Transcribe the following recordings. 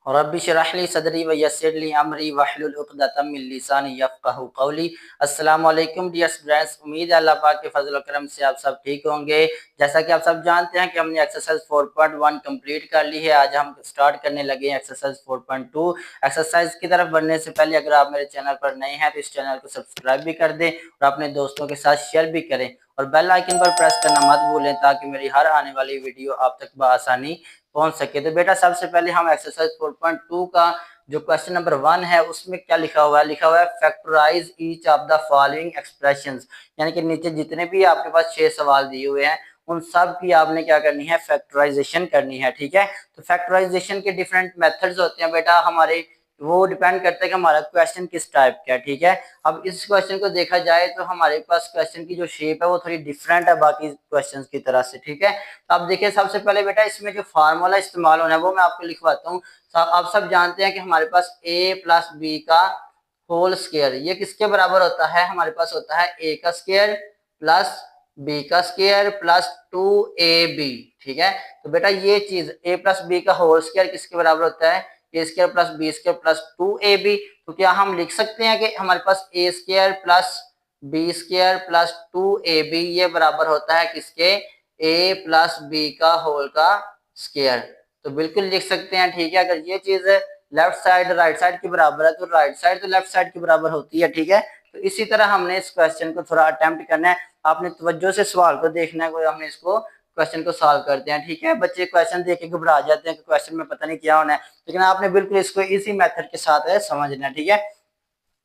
Rabbi इश्रह ली सदरी व यस्सिर ली अमरी वहलुल उक़दतम मिन लिसानी यफ़क़हू क़ौली। अस्सलामु अलैकुम डियर स्टूडेंट्स, उम्मीद है अल्लाह पाक के फजल और करम से आप सब ठीक होंगे। जैसा कि आप सब जानते हैं कि हमने एक्सरसाइज 4.1 कंप्लीट कर ली है। आज हम स्टार्ट करने लगे हैं एक्सरसाइज 4.2। एक्सरसाइज की तरफ बढ़ने से पहले अगर आप मेरे चैनल पर नए हैं तो इस चैनल को सब्सक्राइब भी कर दें और अपने दोस्तों के साथ शेयर भी करें और बेल आइकन पर प्रेस करना मत भूलें ताकि मेरी हर आने वाली वीडियो आप तक बआसानी पहुंच सके। तो बेटा सबसे पहले हम एक्सरसाइज 4.2 का जो क्वेश्चन नंबर 1 है उसमें क्या लिखा हुआ है, लिखा हुआ है factorise each of the following expressions. यानी कि नीचे जितने भी आपके पास 6 सवाल दिए हुए हैं उन सब की आपने क्या करनी है, फैक्टराइजेशन करनी है। ठीक है, तो फैक्टराइजेशन के डिफरेंट मेथड्स होते हैं बेटा हमारे, वो डिपेंड करता है कि हमारा क्वेश्चन किस टाइप का है। ठीक है, अब इस क्वेश्चन को देखा जाए तो हमारे पास क्वेश्चन की जो शेप है वो थोड़ी डिफरेंट है बाकी क्वेश्चंस की तरह से। ठीक है, तो अब देखिए सबसे पहले बेटा इसमें जो फार्मूला इस्तेमाल होना है वो मैं आपको लिखवाता हूँ। आप सब जानते हैं कि हमारे पास a प्लस बी का होल स्क्वायर ये किसके बराबर होता है, हमारे पास होता है a का स्क्वायर प्लस b का स्क्वायर प्लस 2ab। ठीक है, तो बेटा ये चीज a प्लस बी का होल स्क्वायर किसके बराबर होता है, A square plus B square plus 2ab। तो क्या हम लिख सकते हैं कि हमारे पास a square plus B square plus 2ab ये बराबर होता है किसके, a प्लस बी का होल का स्क्वायर। तो बिल्कुल लिख सकते हैं। ठीक है, अगर ये चीज लेफ्ट साइड राइट साइड के बराबर है तो राइट साइड तो लेफ्ट साइड के बराबर होती है। ठीक है, तो इसी तरह हमने इस क्वेश्चन को थोड़ा अटेम्प्ट करना है। आपने तवज्जो से सवाल को देखना है, कोई हमने इसको क्वेश्चन को सॉल्व करते हैं। ठीक है, बच्चे क्वेश्चन देख के घबरा जाते हैं कि क्वेश्चन में पता नहीं क्या होना है, लेकिन आपने बिल्कुल इसको इसी मेथड के साथ समझना है। ठीक है,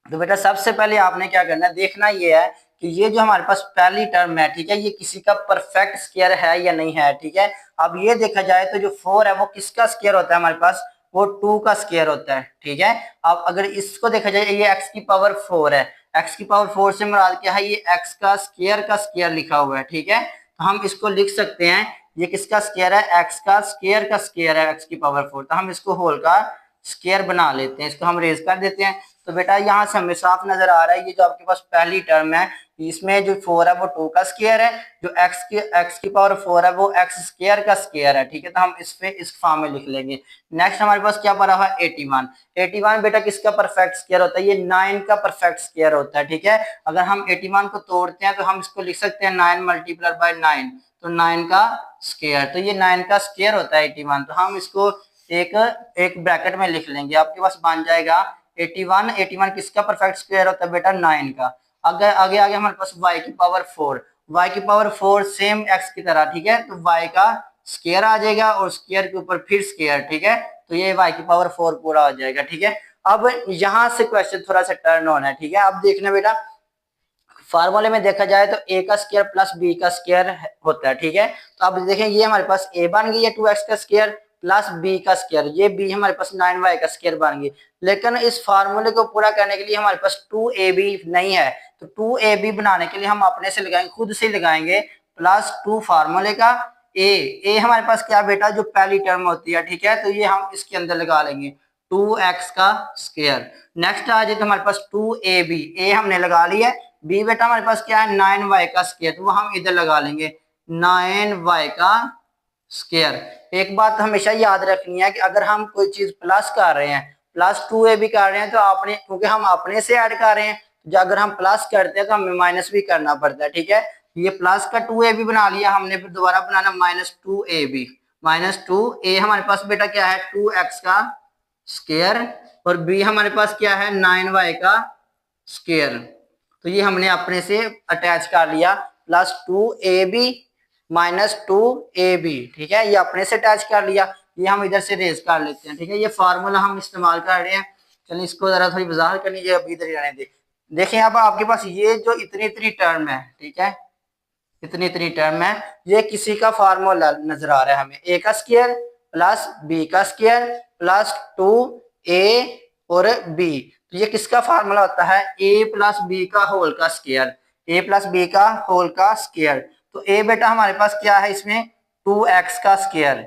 तो बेटा सबसे पहले आपने क्या करना है, देखना ये है कि ये जो हमारे पास पहली टर्म है, ठीक है, ये किसी का परफेक्ट स्क्वायर है या नहीं है। ठीक है, अब ये देखा जाए तो जो 4 है वो किसका स्क्वायर होता है, हमारे पास वो 2 का स्क्वायर होता है। ठीक है, अब अगर इसको देखा जाए ये x की पावर 4 है, x की पावर 4 से मुराद क्या है, ये x का स्क्वायर लिखा हुआ है। ठीक है, तो हम इसको लिख सकते हैं ये किसका स्क्वायर है, x का स्क्वायर है, x की पावर 4। तो हम इसको होल का स्क्वायर बना लेते हैं, इसको हम रेज कर देते हैं। तो बेटा यहाँ से हमें साफ नजर आ रहा है ये जो आपके पास पहली टर्म है इसमें जो 4 है वो 2 का स्क्वायर है, जो x की पावर 4 है वो x स्क्वायर का स्क्वायर है। ठीक है, तो हम इस पे इस फॉर्म में लिख लेंगे। नेक्स्ट हमारे पास क्या पड़ा हुआ है 81। 81 बेटा किसका परफेक्ट स्क्वायर होता है, ये 9 का परफेक्ट स्क्वायर होता है। ठीक है, अगर हम 81 को तोड़ते हैं तो हम इसको लिख सकते हैं 9 मल्टीप्लाई बाय 9, तो 9 का स्क्वायर, तो ये 9 का स्क्वायर होता है 81। तो हम इसको एक एक ब्रैकेट में लिख लेंगे, आपके पास बन जाएगा 81। 81 किसका परफेक्ट स्क्वायर होता है बेटा 9 का। अगर आगे आगे हमारे पास y की पावर 4, y की पावर 4 सेम x की तरह। ठीक है, तो y का स्क्वायर आ जाएगा और स्क्वायर के ऊपर फिर स्क्वायर। ठीक है, तो ये y की पावर 4 पूरा हो जाएगा। ठीक है, अब यहां से क्वेश्चन थोड़ा सा टर्न होना है। ठीक है, अब देखना बेटा फार्मूले में देखा जाए तो a का स्क्वायर प्लस b का स्क्वायर होता है। ठीक है, तो अब देखें ये हमारे पास a बन गई है 2x का स्क्वायर प्लस b का स्क्वायर, ये b हमारे पास 9y का स्क्वायर बन गई। लेकिन इस फार्मूले को पूरा करने के लिए हमारे पास 2ab नहीं है, तो 2ab बनाने के लिए हम अपने से लगाएंगे, खुद से लगाएंगे प्लस 2 फार्मूले का a हमारे पास क्या बेटा जो पहली टर्म होती है। ठीक है, तो ये हम इसके अंदर लगा लेंगे 2x का स्क्वायर। नेक्स्ट आ जाए तो हमारे पास 2ab, a हमने लगा लिया है, बी बेटा हमारे पास क्या है 9y का स्क्वायर, तो वो हम इधर लगा लेंगे 9y का स्क्वायर। एक बात हमेशा याद रखनी है कि अगर हम कोई चीज प्लस कर रहे हैं, प्लस 2ab कर रहे हैं, तो आपने क्योंकि हम अपने से ऐड कर रहे हैं, तो अगर हम प्लस करते हैं तो हमें माइनस भी करना पड़ता है। ठीक है, ये प्लस का 2ab बना लिया हमने, फिर दोबारा बनाना -2ab, -2a हमारे पास बेटा क्या है 2x का स्क्वायर और b हमारे पास क्या है 9y का स्क्वायर। तो ये हमने अपने से अटैच कर लिया +2ab -2ab। ठीक है, ये अपने से अटैच कर लिया, ये हम इधर से रेज कर लेते हैं। ठीक है, ये फार्मूला हम इस्तेमाल कर रहे हैं। चलिए इसको जरा थोड़ी वजाहत कर लीजिए, अभी इधर ही रहने दे। देखें अब आपके पास ये जो इतनी इतनी टर्म है, ठीक है, इतनी इतनी टर्म है, ये किसी का फार्मूला नजर आ रहा है हमें, a का स्क्वायर प्लस b का स्क्वायर प्लस 2a और b। तो ये किसका फार्मूला होता है, a प्लस बी का होल का स्क्वायर, a प्लस बी का होल का स्क्वायर। तो a बेटा हमारे पास क्या है इसमें 2x का स्क्वायर,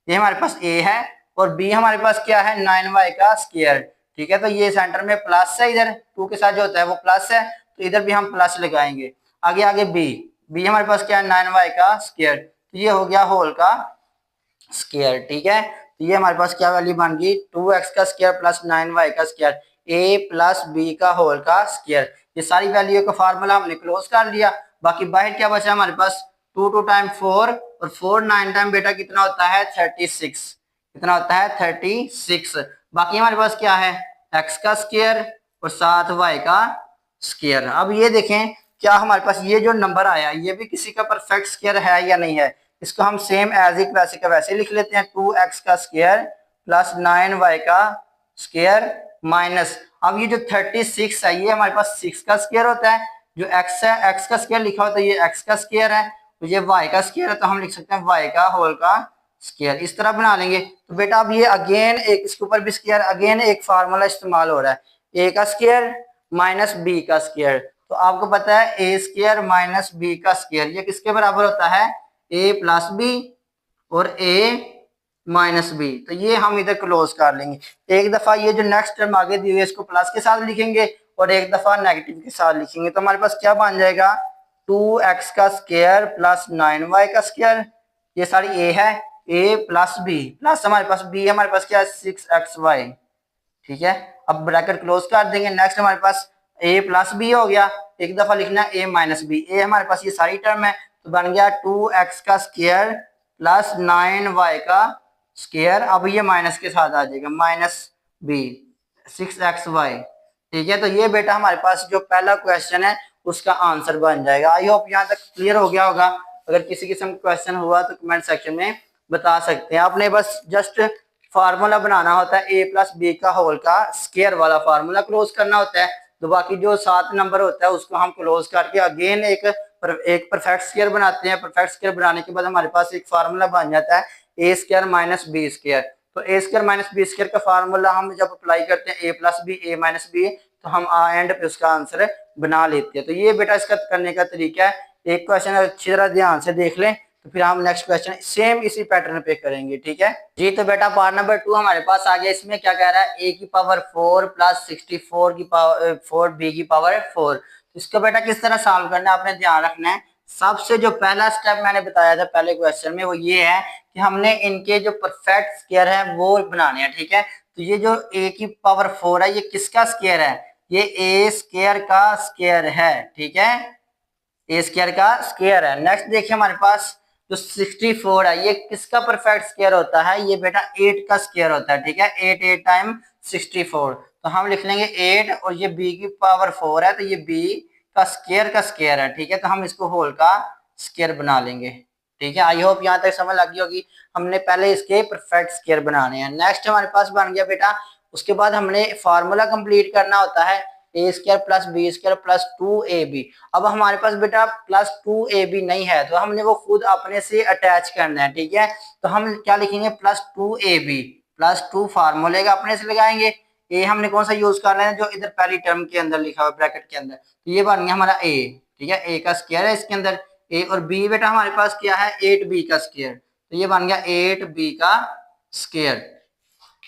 ये हमारे पास a है, और b हमारे पास क्या है 9y का स्क्वायर। ठीक है, तो ये सेंटर में प्लस है, इधर 2 के साथ जो होता है वो प्लस है, तो इधर भी हम प्लस लगाएंगे। आगे आगे b हमारे पास क्या है 9y का स्क्वायर, तो ये हो गया होल का स्क्वायर। ठीक है, तो ये हमारे पास क्या वैल्यू बन गई 2x का स्क्वायर प्लस 9y का स्क्वायर a प्लस b का होल का स्क्वायर। ये सारी वैल्यू का फार्मूला हमने क्लोज कर लिया। बाकी बाहर क्या बचा हमारे पास 2 टाइम 4 और 4 9 टाइम बेटा कितना होता है 36। कितना होता है 36। बाकी हमारे पास क्या है x का स्क्वायर और साथ y का स्क्वायर। अब ये देखें क्या हमारे पास ये जो नंबर आया ये भी किसी का परफेक्ट स्क्वायर है या नहीं है। इसको हम सेम एज इट वैसे का वैसे लिख लेते हैं 2x का स्क्वायर प्लस 9y का स्क्वायर माइनस अब ये जो 36 है ये हमारे पास 6 का स्क्वायर होता है। जो x है x का स्क्वायर लिखा होता है ये x का स्क्वायर है तो ये y का स्क्वायर है तो हम लिख सकते हैं y का होल का स्क्वायर। इस तरह बना लेंगे। तो बेटा अब ये अगेन एक इसके ऊपर भी स्क्वायर अगेन एक फार्मूला इस्तेमाल हो रहा है a का स्क्वायर माइनस b का स्क्वायर। तो आपको पता है a स्क्वायर माइनस b का स्क्वायर ये किसके बराबर होता है a प्लस बी और a माइनस बी। तो ये हम इधर क्लोज कर लेंगे। एक दफा ये जो नेक्स्ट टर्म आगे दी हुई है इसको प्लस के साथ लिखेंगे और एक दफा नेगेटिव के साथ लिखेंगे। तो हमारे पास क्या बन जाएगा 2x का स्क्वायर प्लस 9y का स्क्वायर। ये सारी a है a प्लस बी प्लस हमारे पास b हमारे पास क्या है 6xy। ठीक है अब ब्रैकेट क्लोज कर देंगे। नेक्स्ट हमारे पास a प्लस बी हो गया एक दफा लिखना है a माइनस बी। a हमारे पास ये सारी टर्म है तो बन गया 2x का स्क्वायर प्लस 9y का स्क्वायर। अब ये माइनस के साथ आ जाएगा माइनस बी 6xy। ठीक है तो ये बेटा हमारे पास जो पहला क्वेश्चन है उसका आंसर बन जाएगा। आई होप यहाँ तक क्लियर हो गया होगा। अगर किसी किस्म का क्वेश्चन हुआ तो कमेंट सेक्शन में बता सकते हैं। आपने बस जस्ट फार्मूला बनाना होता है a प्लस बी का होल का स्क्वायर वाला फार्मूला क्लोज करना होता है। तो बाकी जो 7 नंबर होता है उसको हम क्लोज करके अगेन एक परफेक्ट स्क्वायर बनाते हैं। परफेक्ट स्क्वायर बनाने के बाद हमारे पास एक फार्मूला बन जाता है A square minus B square. तो ए स्क्वायर माइनस बी स्क्वायर का फार्मूला हम जब अप्लाई करते हैं ए प्लस बी ए माइनस बी तो हम एंड पे उसका आंसर बना लेते हैं। तो ये बेटा इसका करने का तरीका है। एक क्वेश्चन अच्छी तरह ध्यान से देख लें तो फिर हम नेक्स्ट क्वेश्चन सेम इसी पैटर्न पे करेंगे। ठीक है जी। तो बेटा पार्ट नंबर 2 हमारे पास आ गया। इसमें क्या कह रहा है a की पावर 4 प्लस 64 की पावर 4 b की पावर 4। इसको बेटा किस तरह सॉल्व करना है आपने ध्यान रखना है। सबसे जो पहला स्टेप मैंने बताया था पहले क्वेश्चन में वो ये है कि हमने इनके जो परफेक्ट स्क्वायर है वो बनाने हैं। ठीक है तो ये जो a की पावर 4 है ये किसका स्क्वायर है ये a स्क्वायर का स्क्वायर है। ठीक है a स्क्वायर का स्क्वायर है। नेक्स्ट देखिए हमारे पास जो 64 है ये किसका परफेक्ट स्क्वायर होता है ये बेटा 8 का स्क्वायर होता है। ठीक है 8 टाइम 64 तो हम लिख लेंगे 8 और ये b की पावर 4 है तो ये b का स्क्वायर है। ठीक है तो हम इसको होल का स्क्वायर बना लेंगे। ठीक है आई होप यहाँ तक समझ लगी होगी। हमने पहले इसके परफेक्ट स्क्वायर बनाने हैं। नेक्स्ट हमारे पास बन गया बेटा उसके बाद हमने फार्मूला कंप्लीट करना होता है A square plus B square plus 2ab। अब हमारे पास बेटा प्लस 2ab नहीं है तो हमने वो खुद अपने से अटैच करना है। ठीक है तो हम क्या लिखेंगे प्लस 2ab प्लस 2 फार्मूले का अपने से लगाएंगे। ए हमने कौन सा यूज करना है जो इधर पहली टर्म के अंदर लिखा हुआ ब्रैकेट के अंदर तो ये बन गया हमारा ए। ठीक है ए का स्क्वायर है इसके अंदर ए और बी बेटा हमारे पास क्या है 8b का स्क्वायर तो ये बन गया 8b का स्क्वायर।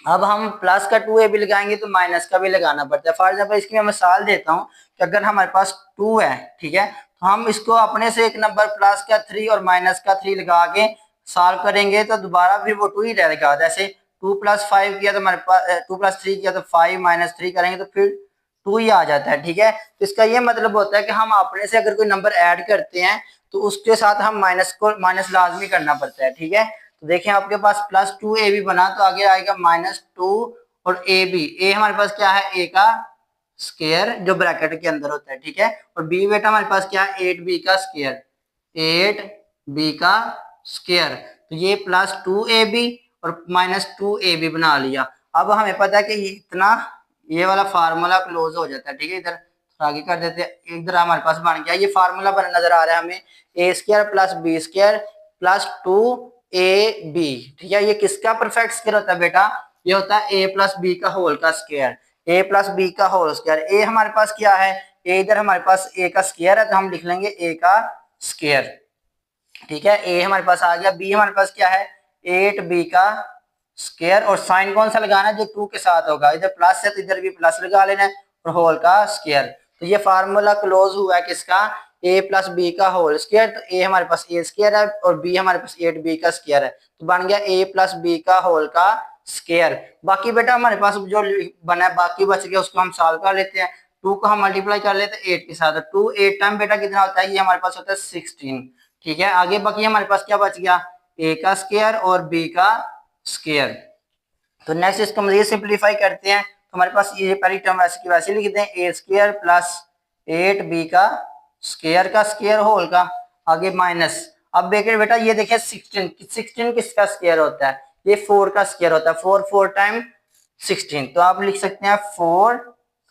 अब हम प्लस का 2ab लगाएंगे तो माइनस का भी लगाना पड़ता है। फॉर एग्जाम्पल इसकी मैं मिसाल देता हूँ कि अगर हमारे पास 2 है ठीक है तो हम इसको अपने से एक नंबर प्लस का 3 और माइनस का 3 लगा के सॉल्व करेंगे तो दोबारा भी वो 2 ही रहेगा। जैसे 2 + 5 किया तो हमारे पास 2 + 3 किया तो 5 - 3 करेंगे तो फिर 2 ही आ जाता है। ठीक है तो इसका ये मतलब होता है कि हम अपने से अगर कोई नंबर ऐड करते हैं तो उसके साथ हम माइनस लाजमी करना पड़ता है। ठीक है तो देखें आपके पास प्लस 2ab बना तो आगे आएगा -2 और ab। a हमारे पास क्या है a का स्क्वायर जो ब्रैकेट के अंदर होता है। ठीक है और b बेटा हमारे पास क्या है 8b का स्क्वायर 8b का स्क्वायर। तो ये प्लस 2ab और -2ab बना लिया। अब हमें पता है कि इतना ये वाला फार्मूला क्लोज हो जाता है। ठीक है इधर आगे कर देते हैं। इधर हमारे पास बन गया ये फार्मूला बना नजर आ रहा है हमें a square plus b square plus 2ab। ठीक है ये किसका परफेक्ट स्क्वायर होता है बेटा ये होता है a प्लस बी का होल का स्क्वायर a प्लस बी का होल स्क्वायर। a हमारे पास क्या है a इधर हमारे पास a का स्क्वायर है तो हम लिख लेंगे a का स्क्वायर। ठीक है a हमारे पास आ गया। b हमारे पास क्या है 8b का स्क्वायर और साइन कौन सा लगाना है जो 2 के साथ होगा। इधर प्लस है तो इधर भी प्लस लगा लेना है और होल का स्क्वायर। तो ये फार्मूला क्लोज हुआ है किसका ए प्लस बी का होल स्क्वायर, तो ए हमारे पास ए स्क्वायर है और बी हमारे पास 8b का स्क्वायर है, तो बन गया ए प्लस बी का होल का स्क्वायर। बाकी बेटा हमारे पास जो बना है बाकी बच गया उसको हम सॉल्व कर लेते हैं। 2 को हम मल्टीप्लाई कर लेते हैं 8 के साथ, 2 8 टाइम बेटा कितना होता है, ये हमारे पास होता है 16। ठीक है, आगे बाकी हमारे पास क्या बच गया, ए का स्क्वायर और बी का स्क्वायर। तो नेक्स्ट इसको मजीद सिंप्लीफाई करते हैं, तो हमारे पास ये पहली टर्म वैसे की वैसे लिख दें, ए स्क्वायर प्लस 8b का स्क्वायर होल का, आगे माइनस। अब देखिए बेटा ये देखिए 16 किसका स्क्वायर होता है, ये 4 का स्क्वायर होता है, 4 4 टाइम 16, तो आप लिख सकते हैं 4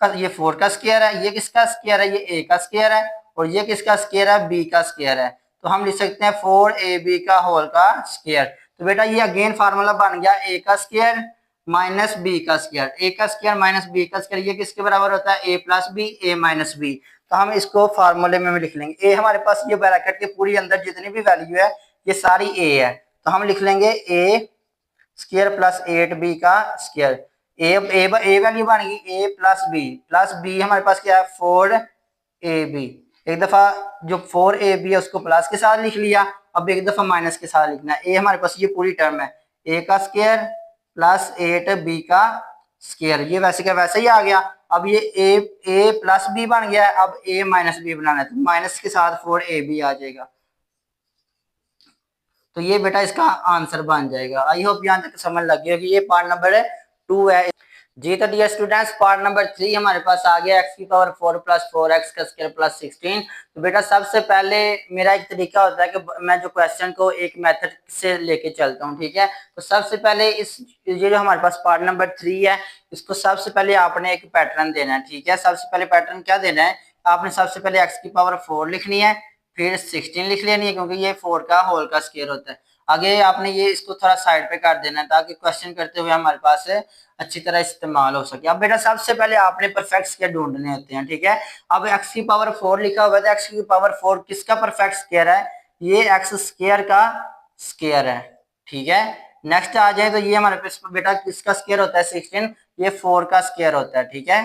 का, ये 4 का स्क्वायर है, ये किसका स्क्वायर है, ये ए का स्क्वायर है, और ये किसका स्क्वायर है, बी का स्क्वायर है, तो हम लिख सकते हैं 4ab का होल का स्क्वायर। तो बेटा ये अगेन फार्मूला बन गया ए का स्क्वायर माइनस बी का स्क्वायर, ए का स्क्वायर माइनस बी का स्क्वायर, ये किसके बराबर होता है, ए प्लस बी ए माइनस बी। तो हम इसको फार्मूले में भी लिख लेंगे, ए हमारे पास ये ब्रैकेट के पूरी अंदर जितनी भी वैल्यू है ये सारी ए है, तो हम लिख लेंगे ए स्क्वायर प्लस 8b का स्क्वायर, ए वैल्यू बन गई ए प्लस बी हमारे पास क्या है 4ab। एक दफा जो 4ab है उसको प्लस के साथ लिख लिया, अब एक दफा माइनस के साथ लिखना है, ए हमारे पास ये पूरी टर्म है, ए का स्क्वायर प्लस 8b का स्क्वायर, ये वैसे का वैसे ही आ गया। अब ये ए प्लस बी बन गया है, अब ए माइनस बी बनाना है, तो माइनस के साथ 4ab आ जाएगा, तो ये बेटा इसका आंसर बन जाएगा। आई होप यहाँ तक समझ लग गई होगी। ये पार्ट नंबर 2 है जी। तो डियर स्टूडेंट्स पार्ट नंबर 3 हमारे पास आ गया, x की पावर 4 प्लस 4x का स्क्वायर प्लस 16। तो बेटा सबसे पहले मेरा एक तरीका होता है कि मैं जो क्वेश्चन को एक मेथड से लेके चलता हूँ, ठीक है। तो सबसे पहले ये जो हमारे पास पार्ट नंबर 3 है इसको सबसे पहले आपने एक पैटर्न देना है, ठीक है। सबसे पहले पैटर्न क्या देना है, आपने सबसे पहले x की पावर 4 लिखनी है, फिर 16 लिख लेनी है क्योंकि ये 4 का होल का स्क्वायर होता है। आगे आपने ये इसको थोड़ा साइड पे कर देना है ताकि क्वेश्चन करते हुए हमारे पास अच्छी तरह इस्तेमाल हो सके। अब बेटा सबसे पहले आपने परफेक्ट स्क्वायर ढूंढने होते हैं, ठीक है। अब x की पावर 4 लिखा हुआ है, x की पावर 4 किसका परफेक्ट स्क्वायर है, ये x स्क्वायर का स्क्वायर है, ठीक है। नेक्स्ट आ जाए तो ये हमारे पास बेटा किसका स्क्वायर होता है 16, ये 4 का स्क्वायर होता है, ठीक है।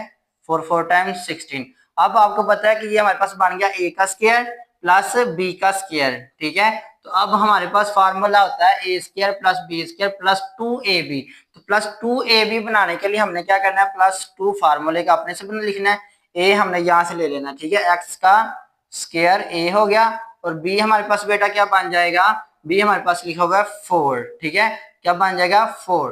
4 4 टाइम्स 16। अब आपको पता है कि ये हमारे पास बन गया a का स्क्वायर प्लस b का स्क्वायर, ठीक है। तो अब हमारे पास फार्मूला होता है A square plus B square plus 2ab। तो प्लस 2ab बनाने के लिए हमने क्या करना है, प्लस 2 फार्मूले का अपने से बना लिखना है, ए हमने यहाँ से ले लेना, ठीक है। x का स्क्वायर ए हो गया और b हमारे पास बेटा क्या बन जाएगा, b हमारे पास लिखा हुआ है 4, ठीक है। क्या बन जाएगा 4,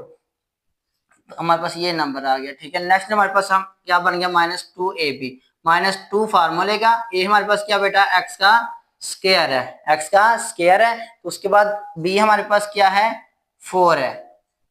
तो हमारे पास ये नंबर आ गया, ठीक है। नेक्स्ट हमारे पास हम क्या बन गया -2ab, -2 फार्मूले का, ए हमारे पास क्या बेटा x का स्क्वायर है, x का स्क्वायर है, तो उसके बाद b हमारे पास क्या है 4 है,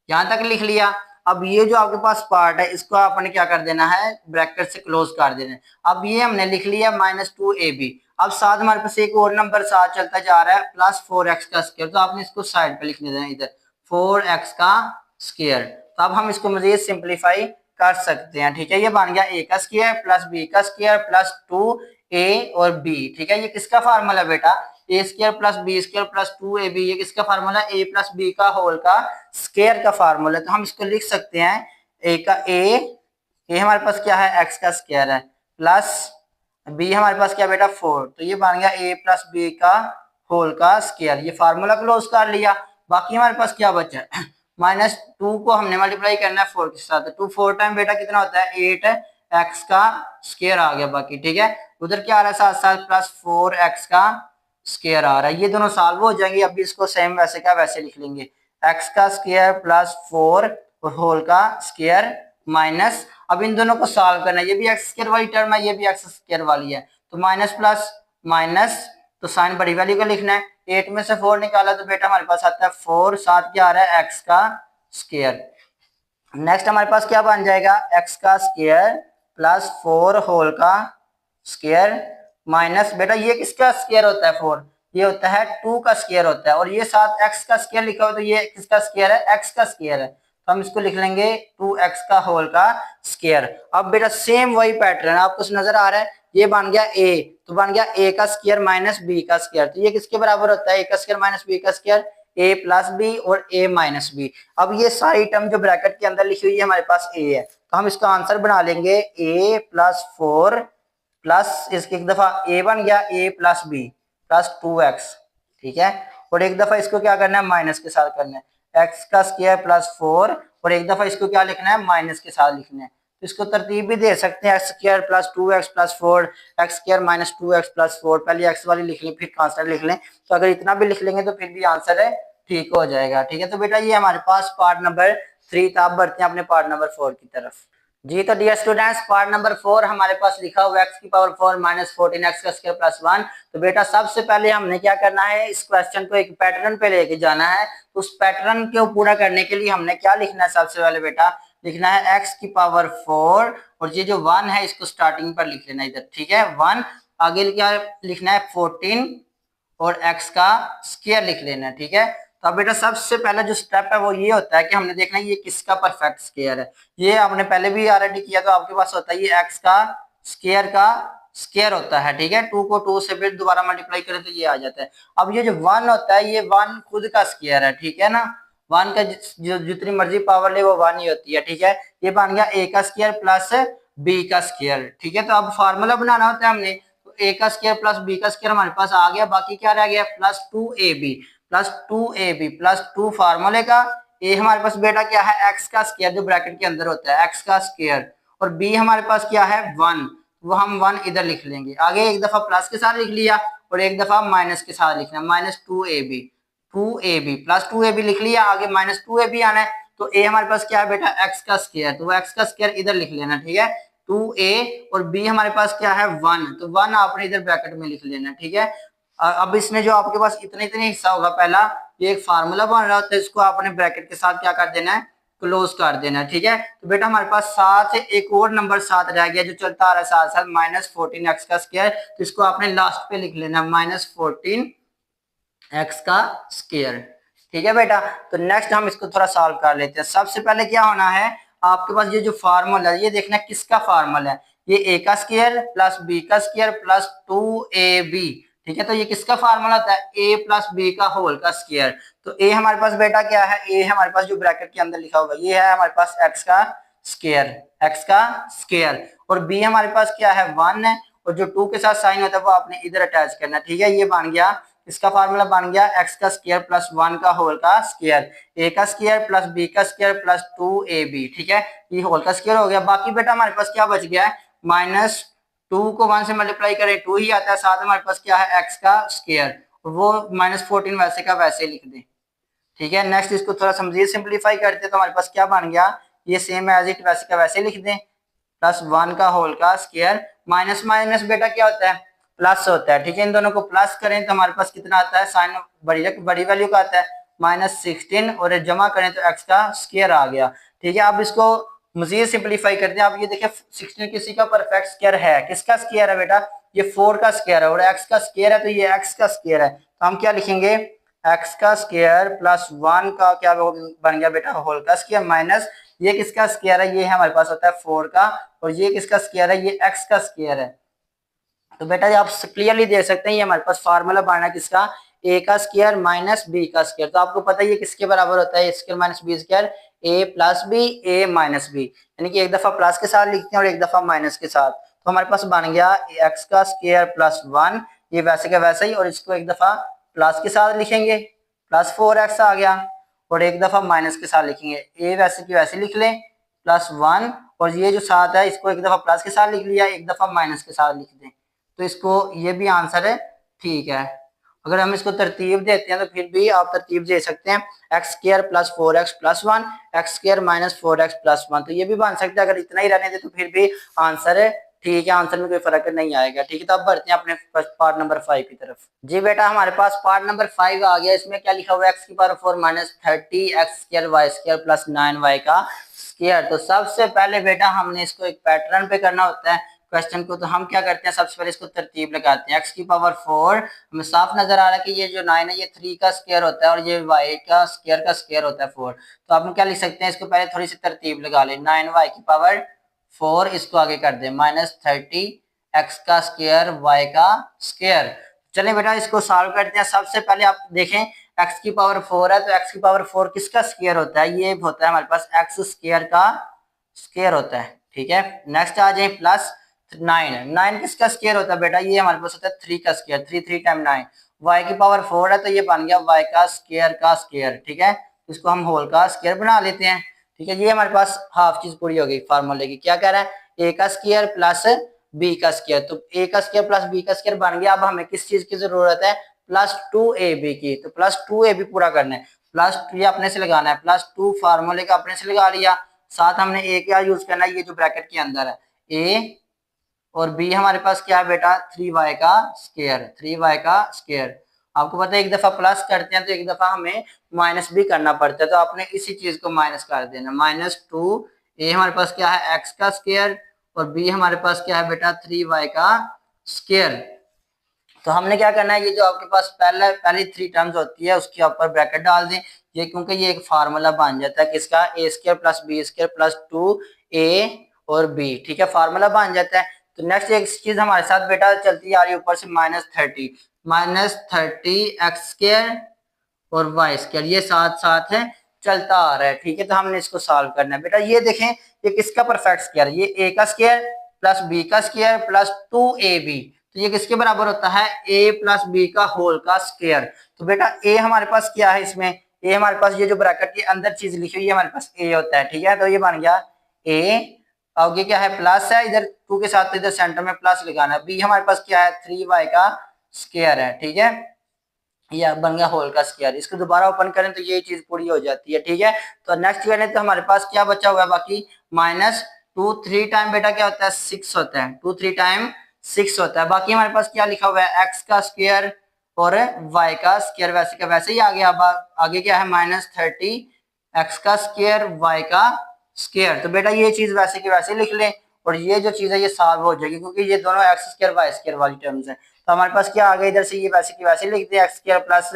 यहां तक लिख लिया। अब ये जो आपके पास पार्ट है इसको आपने क्या कर देना है, ब्रैकेट से क्लोज कर देना है। अब ये हमने लिख लिया -2ab। अब साथ हमारे पास एक और नंबर साथ चलता जा रहा है प्लस 4x का स्क्वायर, तो आपने इसको साइड पे लिख देना इधर 4x का स्क्वायर। तो अब हम इसको मजीद सिंप्लीफाई कर सकते हैं, ठीक है। ये बन गया a का स्क्वायर प्लस b का स्क्वायर प्लस 2a और b, ठीक है। ये किसका फार्मूला बेटा, A square plus B square plus 2ab, ये किसका फार्मूला, a प्लस b का होल का स्क्वायर का फार्मूला। तो हम इसको लिख सकते हैं a हमारे पास क्या है x का स्क्वायर है प्लस b हमारे पास क्या बेटा 4, तो ये बन गया a प्लस b का होल का स्क्वायर। ये फार्मूला क्लोज कर लिया। बाकी हमारे पास क्या बचा -2 को हमने मल्टीप्लाई करना है 4 के साथ, 2 4 टाइम बेटा कितना होता है 8x का स्क्वायर आ गया बाकी, ठीक है। उधर क्या आ रहा है साथ साथ प्लस 4x का स्क्वायर आ रहा है, ये दोनों सॉल्व हो जाएंगे। अभी इसको सेम वैसे का वैसे लिख लेंगे, x का स्क्वायर प्लस 4 और होल का स्क्वायर माइनस, अब इन दोनों को सॉल्व करना है, ये भी x स्क्वायर वाली टर्म है, ये भी x स्क्वायर वाली है, तो माइनस प्लस माइनस, तो साइन बड़ी वाली को लिखना है। 8 में से 4 निकाला तो बेटा हमारे पास आता है 4, साथ क्या आ रहा है x का स्क्वायर। नेक्स्ट हमारे पास क्या बन जाएगा, x का स्क्वायर प्लस 4 होल का स्क्वायर माइनस, बेटा ये किसका स्क्वायर होता है 4, ये होता है 2 का स्क्वायर होता है, और ये साथ x का स्क्वायर लिखा हो तो ये किसका स्क्वायर है, x का स्क्वायर है, तो हम इसको लिख लेंगे 2x का होल का स्क्वायर। अब बेटा सेम वही पैटर्न आपको नजर आ रहा है, ये बन गया a, तो बन गया a का स्क्वायर माइनस b का स्क्वायर, तो ये किसके बराबर होता है, a का स्क्वायर माइनस b का स्क्वायर, a प्लस बी और a माइनस बी। अब ये सारी टर्म जो ब्रैकेट के अंदर लिखी हुई है हमारे पास a है, तो हम इसका आंसर बना लेंगे a प्लस 4 प्लस इसकी एक दफा ए बन गया ए प्लस बी प्लस 2x, ठीक है। और एक दफा इसको क्या करना है माइनस के साथ करना है, x का स्क्वायर प्लस 4, और एक दफा इसको क्या लिखना है माइनस के साथ लिखना है। तो इसको तरतीब भी दे सकते हैं, x square plus 2x plus 4, x square minus 2x plus 4, पहले एक्स वाली लिख लें फिर कांस्टेंट लिख लें। तो अगर इतना भी लिख लेंगे तो फिर भी आंसर है ठीक हो जाएगा, ठीक है। तो बेटा ये हमारे पास पार्ट नंबर 3 था। अब बढ़ते हैं अपने पार्ट नंबर 4 की तरफ। जी तो डियर स्टूडेंट्स, पार्ट नंबर 4 हमारे पास लिखा हुआ x की पावर 4 माइनस 14 एक्स का स्क्वायर प्लस 1। तो बेटा सबसे पहले हमने क्या करना है, इस क्वेश्चन को एक पैटर्न पे लेके जाना है। तो उस पैटर्न को पूरा करने के लिए हमने क्या लिखना है, सबसे पहले बेटा लिखना है x की पावर 4, और ये जो 1 है इसको स्टार्टिंग पर लिख लेना इधर, ठीक है 1। आगे क्या लिखना है 14 और x का स्क्वायर लिख लेना है, ठीक है। तो अब बेटा सबसे पहला जो स्टेप है वो ये होता है कि हमने देखना है ये किसका परफेक्ट स्क्वायर है। ये आपने पहले भी ऑलरेडी किया, तो आपके पास होता है ये x का स्क्वायर होता है, ठीक है। 2 को 2 से फिर दोबारा मल्टीप्लाई करें तो ये आ जाता है। अब ये जो 1 होता है ये 1 खुद का स्क्वायर है, ठीक है ना। 1 का जो जितनी मर्जी पावर ले वो 1 ही होती है, ठीक है। ये बन गया a का स्क्वायर प्लस b का स्क्वायर, ठीक है। तो अब फार्मूला बनाना होता है हमने, तो a का स्क्वायर प्लस b का स्क्वायर हमारे पास आ गया, बाकी क्या रह गया प्लस 2ab प्लस 2 फार्मूले का, a हमारे पास बेटा क्या है x का स्क्वायर जो ब्रैकेट के अंदर होता है x का स्क्वायर, और b हमारे पास क्या है 1, वो हम 1 इधर लिख लेंगे। आगे एक दफा प्लस के साथ लिख लिया और एक दफा माइनस के साथ लिखना, माइनस 2ab प्लस 2ab लिख लिया, आगे माइनस 2ab आना है। तो a हमारे पास क्या है बेटा x का स्क्वायर, तो वो x का स्क्वायर इधर लिख लेना, ठीक है 2a, और b हमारे पास क्या है 1, तो 1 आपने इधर ब्रैकेट में लिख लेना, ठीक है। अब इसमें जो आपके पास इतने इतने हिस्सा होगा, पहला ये एक फार्मूला बन रहा होता है, इसको आपने ब्रैकेट के साथ क्या कर देना है क्लोज कर देना, ठीक है। तो बेटा हमारे पास साथ एक और नंबर 7 रह गया जो चलता आ रहा है साथ साथ, माइनस 14 एक्स का स्क्वायर, तो इसको आपने लास्ट पे लिख लेना माइनस 14 एक्स का स्क्वायर, ठीक है बेटा। तो नेक्स्ट हम इसको थोड़ा सॉल्व कर लेते हैं। सबसे पहले क्या होना है, आपके पास ये जो फार्मूला है ये देखना किसका फार्मूला है, ये a का स्क्वायर प्लस b का स्क्वायर प्लस 2ab, ठीक है। तो ये किसका फार्मूला होता है a प्लस b का होल का स्क्वायर। तो a हमारे पास बेटा क्या है, a हमारे पास जो ब्रैकेट के अंदर लिखा होगा ये है हमारे पास x का स्क्वायर, और b हमारे पास क्या है 1 है, और जो 2 के साथ साइन होता है वो आपने इधर अटैच करना, ठीक है। ये बन गया, इसका फार्मूला बन गया x का स्क्वायर प्लस 1 का होल का स्क्वायर, a का स्क्वायर प्लस b का स्क्वायर प्लस 2ab, ठीक है। ये होल का स्क्वायर हो गया। बाकी बेटा हमारे पास क्या बच गया है, माइनस 2 को 1 से मल्टीप्लाई करें 2 ही आता है, साथ हमारे पास क्या है x का स्क्वायर, वो माइनस 14 वैसे का वैसे लिख दें, ठीक है। नेक्स्ट इसको थोड़ा समझिए, सिंप्लीफाई करते हैं तो हमारे पास क्या बन गया, ये सेम एज इट वैसे का वैसे लिख दें, प्लस 1 का होल का स्क्वायर, माइनस माइनस बेटा क्या होता है प्लस होता है, ठीक है। इन दोनों को प्लस करें तो हमारे पास कितना आता है, साइन बड़ी वैल्यू का आता है माइनस 16, और जमा करें तो x का स्क्वायर आ गया, ठीक है। अब इसको मजीद सिंप्लीफाई करते हैं। आप ये देखिए 16 किसी का परफेक्ट स्क्वायर है, किसका स्क्वायर है बेटा, ये 4 का स्क्वायर है, और x का स्क्वायर है तो ये x का स्क्वायर है, तो हम क्या लिखेंगे x का स्क्वायर प्लस 1 का क्या बन गया बेटा होल का स्क्वायर, माइनस ये किसका स्क्वायर है, ये हमारे पास होता है 4 का, और ये किसका स्क्वायर है, ये x का स्क्वायर है। तो बेटा आप क्लियरली देख सकते हैं ये हमारे पास फार्मूला बना है किसका, a का स्क्वायर माइनस b का स्क्वायर। तो आपको पता है ये किसके बराबर होता है, a square minus b square, a plus b a minus b, यानी कि एक दफा प्लस के साथ लिखते हैं और एक दफा माइनस के साथ। तो हमारे पास बन गया x का स्क्वायर प्लस 1, ये वैसे का वैसा ही, और इसको एक दफा प्लस के साथ लिखेंगे प्लस 4x आ गया, और एक दफा माइनस के साथ लिखेंगे, a वैसे की वैसे लिख लें प्लस 1, और ये जो 7 है इसको एक दफा प्लस के साथ लिख लिया, एक दफा माइनस के साथ लिख दें, तो इसको ये भी आंसर है, ठीक है। अगर हम इसको तरतीब देते हैं तो फिर भी आप तरतीब दे सकते हैं x square plus 4x plus 1, x square minus 4x plus 1, तो ये भी बन सकता है। अगर इतना ही रहने दे तो फिर भी आंसर है, ठीक है, आंसर में कोई फर्क नहीं आएगा, ठीक है। तो अब बढ़ते हैं अपने पार्ट नंबर 5 की तरफ। जी बेटा हमारे पास पार्ट नंबर 5 आ गया, इसमें क्या लिखा हुआ है, एक्स की power 4 minus 30 x square y square plus 9y का स्क्वायर। तो सबसे पहले बेटा हमने इसको एक पैटर्न पे करना होता है क्वेश्चन को, तो हम क्या करते हैं सबसे पहले इसको तरतीब लगाते हैं। x की पावर 4 हमें साफ नजर आ रहा है कि ये जो 9 है ये 3 का स्क्वायर होता है, और ये y का स्क्वायर होता है 4। तो आप क्या लिख सकते हैं, इसको पहले थोड़ी सी तरतीब लगा लें, 9y की पावर 4, इसको आगे कर दें माइनस 30 x का स्क्वायर y का स्क्वायर। चलिए बेटा इसको सॉल्व करते हैं। सबसे पहले आप देखें x की पावर 4 है, तो x की पावर 4 किसका स्क्वायर होता है, ये होता है हमारे पास x स्क्वायर का स्क्वायर होता है, ठीक है। नेक्स्ट आ जाए प्लस 9, 9 किसका स्क्वायर होता है बेटा, ये हमारे पास होता है 3 का स्क्वायर, 3 3 टाइम 9, y की पावर 4 है तो ये बन गया y का स्क्वायर, ठीक है। इसको हम होल का स्क्वायर बना लेते हैं, ठीक है। ये हमारे पास हाफ चीज पूरी हो गई फार्मूले की। क्या कह रहा है, a का स्क्वायर प्लस b का स्क्वायर, तो a का स्क्वायर प्लस b का स्क्वायर बन गया। अब हमें किस चीज की जरूरत है, +2ab की, तो +2ab पूरा करना है, +2 ये अपने से लगाना है, +2 फार्मूले का अपने से लगा लिया, साथ हमने a क्या यूज करना है, ये जो ब्रैकेट के अंदर है a, और b हमारे पास क्या है बेटा, 3y का स्क्वायर, 3y का स्क्वायर। आपको पता है एक दफा प्लस करते हैं तो एक दफा हमें माइनस भी करना पड़ता है, तो आपने इसी चीज को माइनस कर देना, -2 a हमारे पास क्या है x का स्क्वायर, और b हमारे पास क्या है बेटा 3y का स्क्वायर। तो हमने क्या करना है, ये जो आपके पास पहली 3 टर्म्स होती है उसके ऊपर ब्रैकेट डाल दें, ये क्योंकि ये एक फार्मूला बन जाता है किसका, a square plus b square plus 2a और b, ठीक है, फार्मूला बन जाता है। तो नेक्स्ट एक चीज हमारे साथ बेटा चलती आ रही है ऊपर से -30 एक्स स्क्वायर और वाई स्क्वायर, ये साथ साथ है चलता आ रहा है, ठीक है। तो हमने इसको सॉल्व करना है बेटा। ये देखें ये किसका परफेक्ट स्क्वायर, ये a का स्क्वायर प्लस b का स्क्वायर प्लस 2ab, तो ये किसके बराबर होता है, a प्लस b का होल का स्क्वायर। तो बेटा a हमारे पास क्या है, इसमें a हमारे पास ये जो ब्रैकेट के अंदर चीज लिखी हुई है हमारे पास a होता है, ठीक है। तो ये बन गया a, आगे क्या है प्लस है, इधर 2 के साथ इधर सेंटर में प्लस लगाना है, b हमारे पास क्या है 3y का स्क्वायर है, ठीक है, ये बन गया होल का स्क्वायर। इसको दोबारा ओपन करें तो ये चीज पूरी हो जाती है, ठीक है। तो नेक्स्ट करें तो हमारे पास क्या बचा हुआ है बाकी, -2 3 टाइम बेटा क्या होता है 6 होता है, 2 3 टाइम 6 होता है। बाकी हमारे पास क्या लिखा हुआ है x का स्क्वायर और y का स्क्वायर, वैसे का वैसे ही आ गया। अब आगे क्या है -30 x का स्क्वायर y का स्क्वायर, तो बेटा ये चीज वैसे की वैसे लिख लें, और ये जो चीज है ये सॉल्व हो जाएगी क्योंकि ये दोनों x स्क्वायर y स्क्वायर वाली टर्म्स है। तो हमारे पास क्या आ गया, इधर से ये वैसे की वैसे लिखते हैं x स्क्वायर प्लस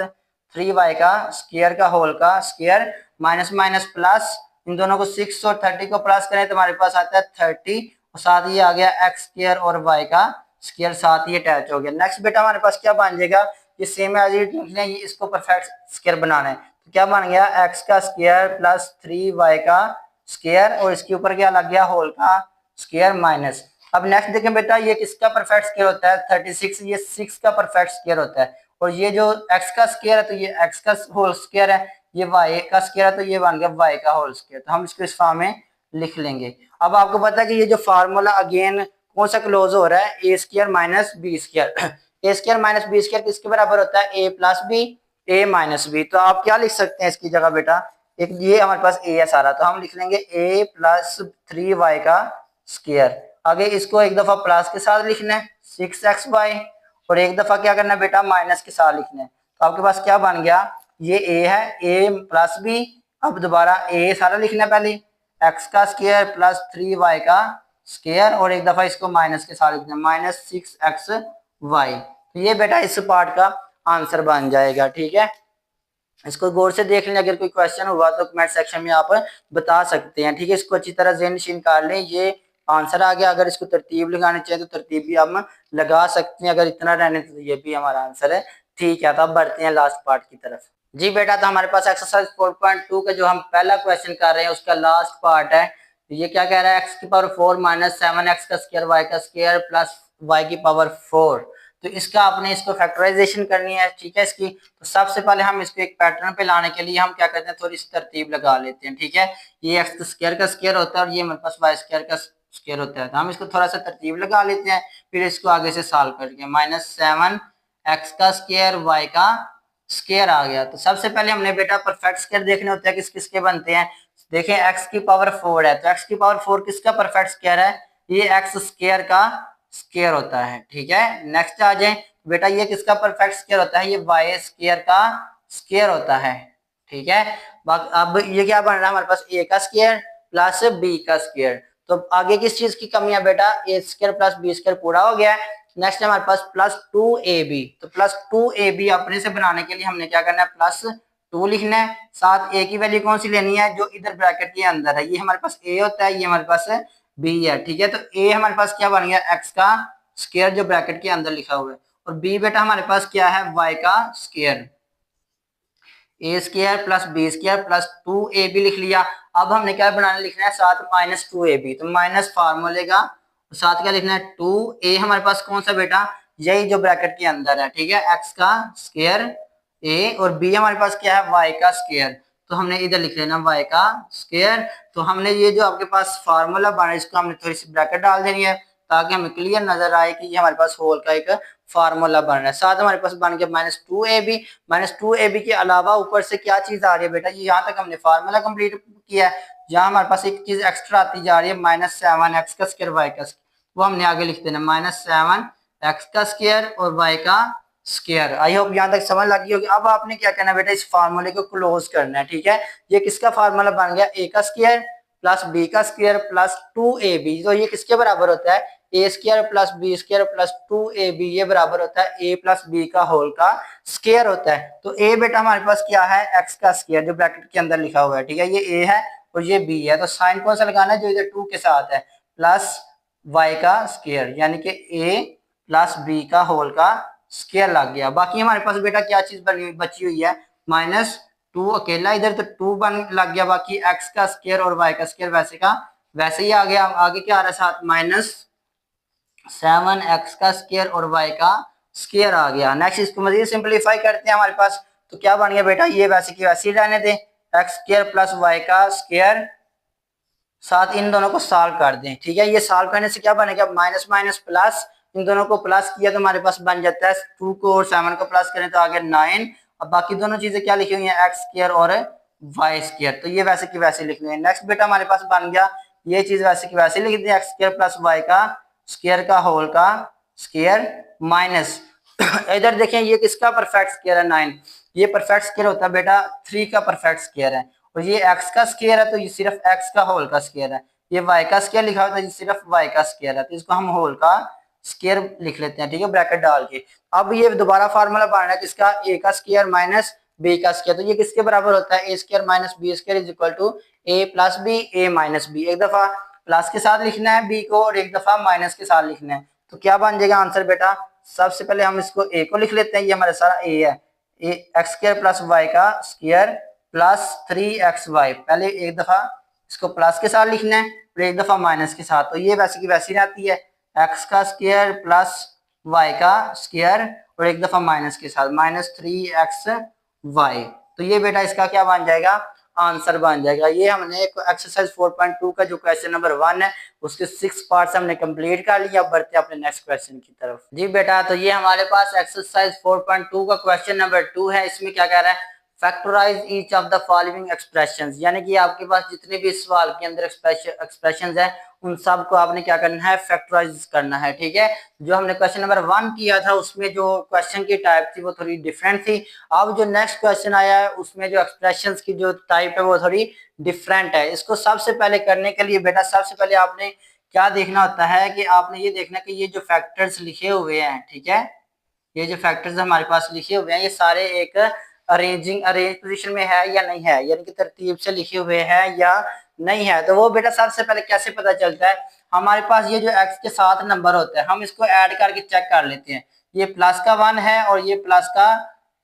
3y का स्क्वायर का होल का स्क्वायर, माइनस माइनस प्लस, इन दोनों को 6 और 30 को प्लस करें तो हमारे पास आता है 30, और साथ ही आ गया x स्क्वायर और y का स्क्वायर साथ ही अटैच हो गया। नेक्स्ट बेटा हमारे पास क्या बन जाएगा, ये सेम एज इट लिख लें, इसको परफेक्ट स्क्वायर बनाना है, तो क्या बन गया x का स्क्वायर प्लस 3y का स्क्वायर, और इसके ऊपर क्या लग गया होल का स्क्वायर माइनस। अब नेक्स्ट देखें बेटा ये किसका परफेक्ट स्क्वायर होता है 36, ये 6 का परफेक्ट स्क्वायर होता है, और ये जो x का स्क्वायर है तो ये x का होल स्क्वायर है, ये y का स्क्वायर है तो ये बन गया y का होल स्क्वायर। तो हम इसको इस फॉर्म में लिख लेंगे। अब आपको पता है कि ये जो फार्मूला अगेन कौन सा क्लोज हो रहा है, A square minus B square, A square minus B square किसके बराबर होता है, ए प्लस बी ए माइनस बी। तो आप क्या लिख सकते हैं इसकी जगह बेटा, एक ये हमारे पास ए है सारा, तो हम लिख लेंगे ए प्लस 3y का स्क्वायर, आगे इसको एक दफा प्लस के साथ लिखना है 6xy, और एक दफा क्या करना है बेटा माइनस के साथ लिखना है। तो आपके पास क्या बन गया, ये a है a प्लस बी, अब दोबारा a सारा लिखना है पहले, x का स्क्वायर प्लस 3y का स्क्वायर, और एक दफा इसको माइनस के साथ लिखना है -6xy। तो ये बेटा इस पार्ट का आंसर बन जाएगा, ठीक है। इसको गौर से देख लें, अगर कोई क्वेश्चन हुआ तो कमेंट सेक्शन में आप बता सकते हैं, ठीक है। इसको अच्छी तरह ज़हन नशीन कर लें, ये आंसर आ गया। अगर इसको तरतीब लगानी चाहिए तो तरतीब भी हम लगा सकते हैं, अगर इतना रहने तो ये भी हमारा आंसर है, ठीक है। तो अब बढ़ते हैं लास्ट पार्ट की तरफ। जी बेटा, तो हमारे पास एक्सरसाइज 4.2 का जो हम पहला क्वेश्चन कर रहे हैं उसका लास्ट पार्ट है। तो ये क्या कह रहा है, x की पावर 4 माइनस 7x का स्क्वायर y का स्क्वायर प्लस y की पावर 4। तो इसका आपने इसको फैक्टराइजेशन करनी है, ठीक है इसकी। तो सबसे पहले हम इसको एक पैटर्न पे लाने के लिए हम क्या करते हैं, थोड़ी सी तरतीब लगा लेते हैं, ठीक है। ये एक्स स्क्वायर का स्क्वायर होता है और ये हमारे पास वाई स्क्वायर का स्क्वायर होता है, तो हम इसको थोड़ा सा तरतीब लगा लेते हैं, फिर इसको आगे से सॉल्व करके -7x का स्क्वायर y का स्क्वायर आ गया। तो सबसे पहले हमने बेटा परफेक्ट स्क्वायर देखने होते हैं, किस किसके बनते हैं। देखें x की पावर 4 है, तो x की पावर 4 किसका परफेक्ट स्क्वायर है, ये x स्क्वायर का स्क्वायर होता है, ठीक है। नेक्स्ट आ जाए बेटा, ये किसका परफेक्ट स्क्वायर होता है, ये वाई स्क्वायर का स्क्वायर होता है, ठीक है। अब ये क्या बन रहा है हमारे पास, ए का स्क्वायर प्लस बी का स्क्वायर। तो आगे किस चीज की कमी है बेटा, A square plus B square पूरा हो गया है। नेक्स्ट हमारे पास +2ab, तो +2ab अपने से बनाने के लिए हमने क्या करना है, +2 लिखना है, साथ ए की वैल्यू कौन सी लेनी है, जो इधर ब्रैकेट के अंदर है, ये हमारे पास ए होता है, ये हमारे पास बी है, ठीक है। तो ए हमारे पास क्या बन गया, एक्स का स्क्वायर जो ब्रैकेट के अंदर लिखा हुआ है, और बी बेटा हमारे पास क्या है, वाई का square, A square plus B square plus 2ab लिख लिया। अब हमने क्या बनाना लिखना है, साथ -2ab, तो माइनस फार्मूले का साथ क्या लिखना है 2a हमारे पास कौन सा बेटा, यही जो ब्रैकेट के अंदर है, ठीक है, x का स्क्वायर a, और b हमारे पास क्या है y का स्क्वायर, तो हमने इधर लिख लेना y का स्क्वायर। तो हमने ये जो आपके पास फार्मूला बना है इसको हमने थोड़ी सी ब्रैकेट डाल देनी है ताकि हमें क्लियर नजर आए कि ये हमारे पास होल का एक फार्मूला बन रहा है। साथ हमारे पास बन गया -2ab। -2ab के अलावा ऊपर से क्या चीज आ रही है बेटा, ये यहाँ तक हमने फार्मूला कंप्लीट किया है, जहाँ हमारे पास एक चीज एक्स्ट्रा आती जा रही है -7x का स्क्वायर y का, वो हमने आगे लिख देना -7x का स्क्वायर और y का स्क्वायर। आई होप यहाँ तक समझ लगी होगी। अब आपने क्या करना है बेटा, इस फार्मूले को क्लोज करना है, ठीक है। ये किसका फार्मूला बन गया, a का स्क्वायर प्लस b का स्क्वायर प्लस 2ab, तो ये किसके बराबर होता है, a square plus b square plus 2ab, ये बराबर होता है a प्लस b का होल का स्क्वायर होता है। तो a बेटा हमारे पास क्या है, x का स्क्वायर जो ब्रैकेट के अंदर लिखा हुआ है, ठीक है, ये a है और ये b है, तो साइन कौन सा लगाना है, जो इधर 2 के साथ है, प्लस y का स्क्वायर, यानी कि a प्लस b का होल का स्क्वायर लग गया। बाकी हमारे पास बेटा क्या चीज बनी बची हुई है, -2 अकेला, इधर तो 2 बन लग गया, बाकी x का स्क्वायर और y का स्क्वायर वैसे का वैसे ही आ गया। आगे क्या आ रहा है साथ, -7x का स्क्वायर और y का स्क्वायर आ गया। नेक्स्ट इसको मजीद सिंपलीफाई करते हैं हमारे पास, तो क्या बन गया बेटा, ये वैसे की वैसे ही रहने दें, एक्स स्क्वायर प्लस वाई का स्क्वायर, साथ इन दोनों को सॉल्व कर दें, ठीक है। ये सॉल्व करने से क्या बनेगा, माइनस माइनस प्लस, इन दोनों को प्लस किया तो हमारे पास बन जाता है 2 को और 7 को प्लस करें तो आ गया 9। अब बाकी दोनों चीजें क्या लिखी हुई है, एक्स स्क्वायर और वाई स्क्वायर, तो ये वैसे की वैसे लिख लेंगे। नेक्स्ट बेटा हमारे पास बन गया, ये चीज वैसे की वैसे लिख दी, एक्स स्क्वायर प्लस वाई का स्क्वायर का होल का स्क्वायर माइनस इधर देखें ये किसका परफेक्ट स्क्वायर है 9, ये परफेक्ट स्क्वायर होता है बेटा 3 का परफेक्ट स्क्वायर है, और ये x का स्क्वायर है तो ये सिर्फ x का होल का स्क्वायर है, ये y का स्क्वायर लिखा हुआ है तो ये सिर्फ y का स्क्वायर है, तो इसको हम होल का स्क्वायर लिख लेते हैं, ठीक है, ब्रैकेट डाल के। अब ये दोबारा फार्मूला बन रहा है किसका, a का स्क्वायर माइनस b का स्क्वायर, तो ये किसके बराबर होता है, a square minus b square is equal to a plus b, a minus b, एक दफा प्लस के साथ लिखना है b को और एक दफा माइनस के साथ लिखना है, तो क्या बन जाएगा आंसर बेटा, सबसे पहले हम इसको a को लिख लेते हैं, ये हमारा सारा a है, एक्स स्क्वायर प्लस वाई का स्क्वायर प्लस 3xy, पहले एक दफा इसको प्लस के साथ लिखना है फिर एक दफा माइनस के साथ, तो ये वैसे की वैसी रहती है, एक्स का स्क्वायर प्लस वाई का स्क्वायर और एक दफा माइनस के साथ -3xy, तो ये बेटा इसका क्या बन जाएगा, आंसर बन जाएगा। ये हमने एक्सरसाइज 4.2 का जो क्वेश्चन नंबर 1 है उसके 6 पार्ट्स हमने कंप्लीट कर लिया। अब बढ़ते हैं अपने नेक्स्ट क्वेश्चन की तरफ। जी बेटा, तो ये हमारे पास एक्सरसाइज 4.2 का क्वेश्चन नंबर 2 है। इसमें क्या कह रहा है, factorise each of the following expressions, यानी कि आपके पास जितने भी इस सवाल के अंदर एक्सप्रेशंस हैं उन सब को आपने क्या करना है, फैक्टराइज करना है, ठीक है। जो हमने क्वेश्चन नंबर 1 किया था उसमें जो क्वेश्चन की टाइप थी वो थोड़ी डिफरेंट थी। अब जो नेक्स्ट क्वेश्चन आया है उसमें जो एक्सप्रेशंस की जो टाइप है वो थोड़ी डिफरेंट है। इसको सबसे पहले करने के लिए बेटा सबसे पहले आपने क्या देखना होता है कि आपने ये देखना कि ये जो फैक्टर्स लिखे हुए हैं, ठीक है, ये जो फैक्टर्स हमारे पास लिखे हुए हैं ये सारे एक अरेंज पोजीशन में है या नहीं है, यानी कि तरतीब से लिखे हुए हैं या नहीं है। तो वो बेटा सबसे पहले कैसे पता चलता है, हमारे पास ये जो x के साथ नंबर होता है हम इसको ऐड करके चेक कर लेते हैं, ये प्लस का 1 है और ये प्लस का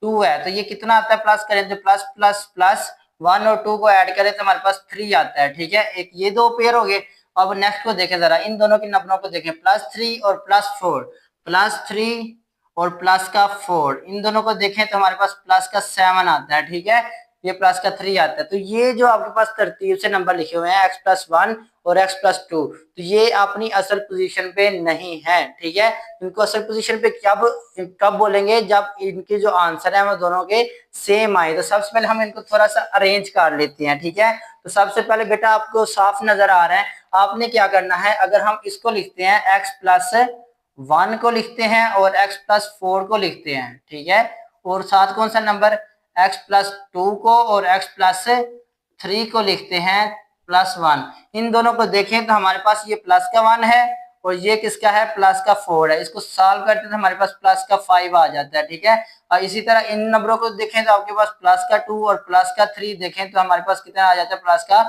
2 है, तो ये कितना आता है, प्लस करें तो प्लस प्लस प्लस 1 और 2 को ऐड करें तो हमारे पास 3 आता है, ठीक है। एक ये दो पेयर हो गए। अब नेक्स्ट को देखें जरा, इन दोनों के नंबरों को देखें, +3 और +4, +3 और प्लस का 4, इन दोनों को देखें तो हमारे पास प्लस का 7 आता है, ठीक है, ये प्लस का 3 आता है। तो ये जो आपके पास तरतीब से नंबर लिखे हुए हैं x+1 और x+2, तो ये अपनी असल पोजीशन पे नहीं है, ठीक है। इनको असल पोजीशन पे कब बोलेंगे, जब इनके जो आंसर है वो दोनों के सेम आए। तो सबसे पहले हम इनको थोड़ा सा अरेंज कर लेते हैं, ठीक है। तो सबसे पहले बेटा आपको साफ नजर आ रहा है, आपने क्या करना है, अगर हम इसको लिखते हैं x+1 को लिखते हैं और x+4 को लिखते हैं, ठीक है, और साथ कौन सा नंबर x+2 को और x+3 को लिखते हैं +1, इन दोनों को देखें तो हमारे पास ये प्लस का 1 है और ये किसका है, प्लस का 4 है। इसको सॉल्व करते हैं तो हमारे पास प्लस का 5 आ जाता है, ठीक है। और इसी तरह इन नंबरों को देखें तो आपके पास प्लस का 2 और प्लस का 3 देखें तो हमारे पास कितना आ जाता है, प्लस का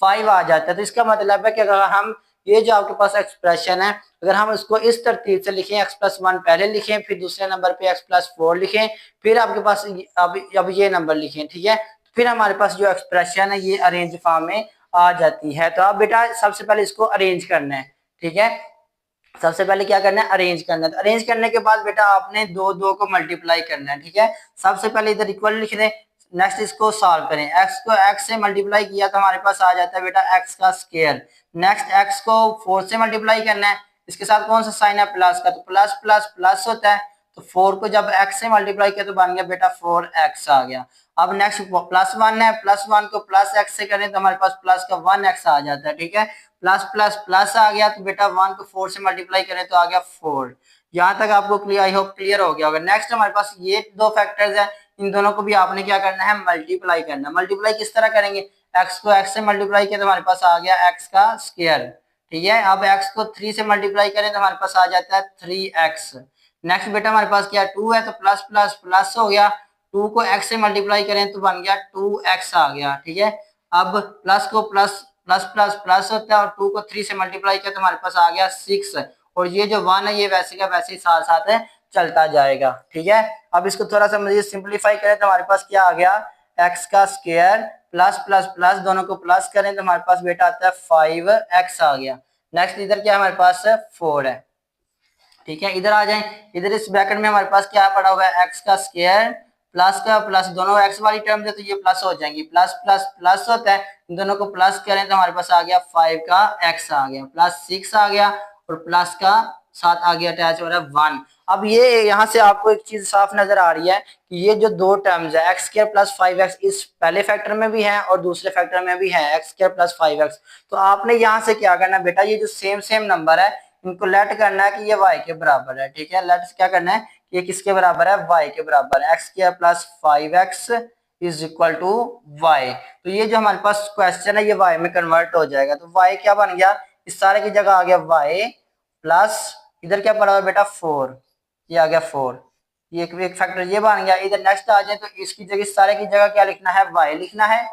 5 आ जाता है। तो इसका मतलब है कि अगर हम ये जो आपके पास एक्सप्रेशन है अगर हम इसको इस तरतीब से लिखें, x+1 पहले लिखें फिर दूसरे नंबर पे x+4 लिखें फिर आपके पास अब ये नंबर लिखें, ठीक है, तो फिर हमारे पास जो एक्सप्रेशन है ये अरेंज फॉर्म में आ जाती है। तो अब बेटा सबसे पहले इसको अरेंज करना है, ठीक है। सबसे पहले क्या करना है, अरेंज करना है। तो अरेंज करने के बाद बेटा आपने दो दो को मल्टीप्लाई करना है, ठीक है। सबसे पहले इधर इक्वल लिख दें, नेक्स्ट इसको सॉल्व करें। एक्स को एक्स से मल्टीप्लाई किया तो हमारे पास आ जाता है बेटा एक्स का स्क्वायर। नेक्स्ट एक्स को 4 से मल्टीप्लाई करना है, इसके साथ कौन सा साइन है, प्लस का, तो प्लस प्लस प्लस होता है। तो 4 को जब x से मल्टीप्लाई किया तो बन गया बेटा 4x आ गया। अब नेक्स्ट प्लस 1 है, प्लस 1 को प्लस x से करें तो हमारे पास प्लस का 1x आ जाता है, ठीक है। प्लस प्लस प्लस आ गया तो बेटा 1 को 4 से मल्टीप्लाई करें तो आ गया 4। यहाँ तक आपको क्लियर, आई होप क्लियर हो गया होगा। नेक्स्ट हमारे पास ये दो फैक्टर्स है, इन दोनों को भी आपने क्या करना है, मल्टीप्लाई करना है। मल्टीप्लाई किस तरह करेंगे, x को x से मल्टीप्लाई किया तो हमारे पास आ गया x का स्क्वायर, ठीक है। अब x को 3 से मल्टीप्लाई करें तो हमारे पास आ जाता है 3x। नेक्स्ट बेटा हमारे पास क्या 2 है, तो प्लस प्लस प्लस हो गया, 2 को x से मल्टीप्लाई करें तो बन गया 2x आ गया, ठीक है। अब प्लस को प्लस प्लस प्लस प्लस होता है और 2 को 3 से मल्टीप्लाई किया तो हमारे पास आ गया 6। और ये जो 1 है ये वैसे का वैसे ही साथ साथ है चलता जाएगा, ठीक है। अब इसको थोड़ा सा मजीद सिंप्लीफाई करें तो हमारे पास क्या आ गया, x का स्क्वायर प्लस प्लस प्लस दोनों को प्लस करें तो हमारे पास बेटा आता है 5x आ गया। नेक्स्ट इधर क्या हमारे पास 4 है, ठीक है। इधर आ जाएं, इधर इस ब्रैकेट में हमारे पास क्या पड़ा हुआ है, एक्स का स्क्वायर प्लस का प्लस, दोनों एक्स वाली टर्म है तो ये प्लस हो जाएंगी, प्लस प्लस प्लस होता है, इन दोनों को प्लस करें तो हमारे पास आ गया 5 का x आ गया, प्लस 6 आ गया और प्लस का साथ आ गया अटैच हो रहा है 1। अब ये यहाँ से आपको एक चीज साफ नजर आ रही है कि ये जो दो टर्म्स है एक्स स्क्वायर प्लस 5x इस पहले फैक्टर में भी है और दूसरे फैक्टर में भी है एक्स स्क्वायर प्लस 5x। तो आपने यहाँ से क्या करना है बेटा, ये जो सेम सेम नंबर है इनको लेट करना है कि ये y के बराबर है, ठीक है। लेट क्या करना है, ये किसके बराबर है, y के बराबर है, x square plus 5x is equal to y। तो ये जो हमारे पास क्वेश्चन है ये y में कन्वर्ट हो जाएगा। तो y क्या बन गया, इस सारे की जगह आ गया y प्लस इधर क्या पड़ा हुआ बेटा 4, ये आ गया 4, ये एक फैक्टर ये बन गया। इधर नेक्स्ट आ जाए तो इसकी जगह इस सारे की जगह क्या लिखना है, y लिखना है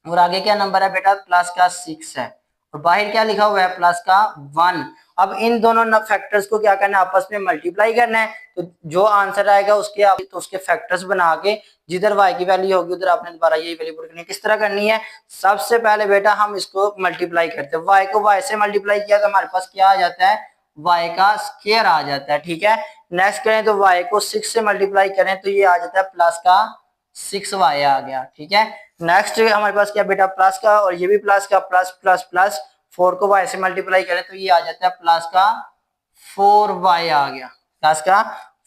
और आगे क्या नंबर है बेटा, प्लस का 6 है और बाहर क्या लिखा हुआ है, प्लस का 1। अब इन दोनों फैक्टर्स को क्या करना है, आपस में मल्टीप्लाई करना है। तो जो आंसर आएगा उसके आप तो उसके फैक्टर्स बना के जिधर y की वैल्यू होगी उधर आपने दोबारा यही वैल्यू पुट करनी है। किस तरह करनी है, सबसे पहले बेटा हम इसको मल्टीप्लाई करते हैं, y को y से मल्टीप्लाई किया तो हमारे पास क्या आ जाता है, y का स्क्वायर आ जाता है, ठीक है। नेक्स्ट करें तो y को 6 से मल्टीप्लाई करें तो ये आ जाता है प्लस का 6y आ गया, ठीक है। नेक्स्ट हमारे पास क्या बेटा, प्लस का और ये भी प्लस का, प्लस प्लस प्लस 4 को y से मल्टीप्लाई करें तो ये आ जाता है प्लस का 4y आ गया, प्लस का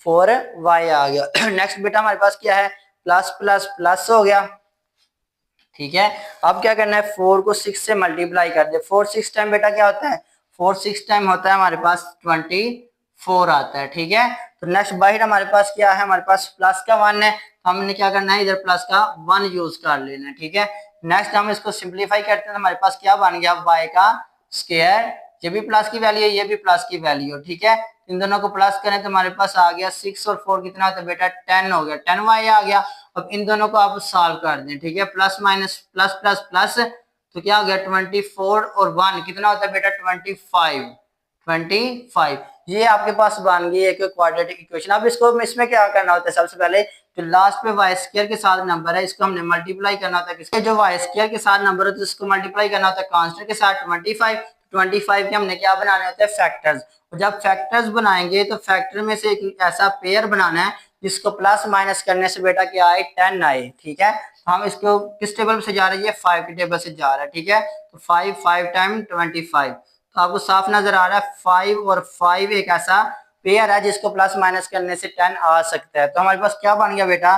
4y आ गया। नेक्स्ट बेटा हमारे पास क्या है, प्लस प्लस प्लस हो गया, ठीक है। अब क्या करना है, 4 को 6 से मल्टीप्लाई कर दे, 4 6 टाइम बेटा क्या होता है, 4 6 टाइम होता है हमारे पास 24 आता है, ठीक है। तो नेक्स्ट बाहर हमारे पास क्या है, हमारे पास प्लस का 1 है तो हमने क्या करना है, इधर प्लस का 1 यूज कर लेना है, ठीक है। नेक्स्ट हम इसको सिंप्लीफाई करते हैं तो हमारे पास क्या बन गया, y का स्क्वायर, ये भी प्लस की वैल्यू है ये भी प्लस की वैल्यू है, ठीक है। इन दोनों को प्लस करें तो हमारे पास आ गया 6 और 4 कितना होता है बेटा 10 हो गया, 10y आ गया। अब इन दोनों को आप सॉल्व कर दें, ठीक है, plus minus plus plus plus तो क्या हो गया 24 और 1 कितना होता है बेटा 25 ये आपके पास बन गई एक क्वाड्रेटिक इक्वेशन। अब इसको इसमें क्या करना होता है, सबसे पहले जो लास्ट पे वाई स्क्वायर के साथ नंबर है इसको हमने मल्टीप्लाई करना होता है, किसके जो वाई स्क्वायर के साथ नंबर है तो इसको मल्टीप्लाई करना होता है कांस्टेंट के साथ 25 के हमने क्या बनाने होते हैं फैक्टर्स। और जब फैक्टर्स बनाएंगे तो फैक्टर में से एक ऐसा पेयर बनाना है जिसको प्लस माइनस करने से बेटा क्या आए 10 आए, ठीक है। तो हम इसको किस टेबल से जा रही है, 5 के टेबल से जा रहा है, ठीक है। तो 5 टाइम 25 तो आपको साफ नजर आ रहा है 5 और 5 एक ऐसा पेयर है जिसको प्लस माइनस करने से 10 आ सकता है। तो हमारे पास क्या बन गया बेटा,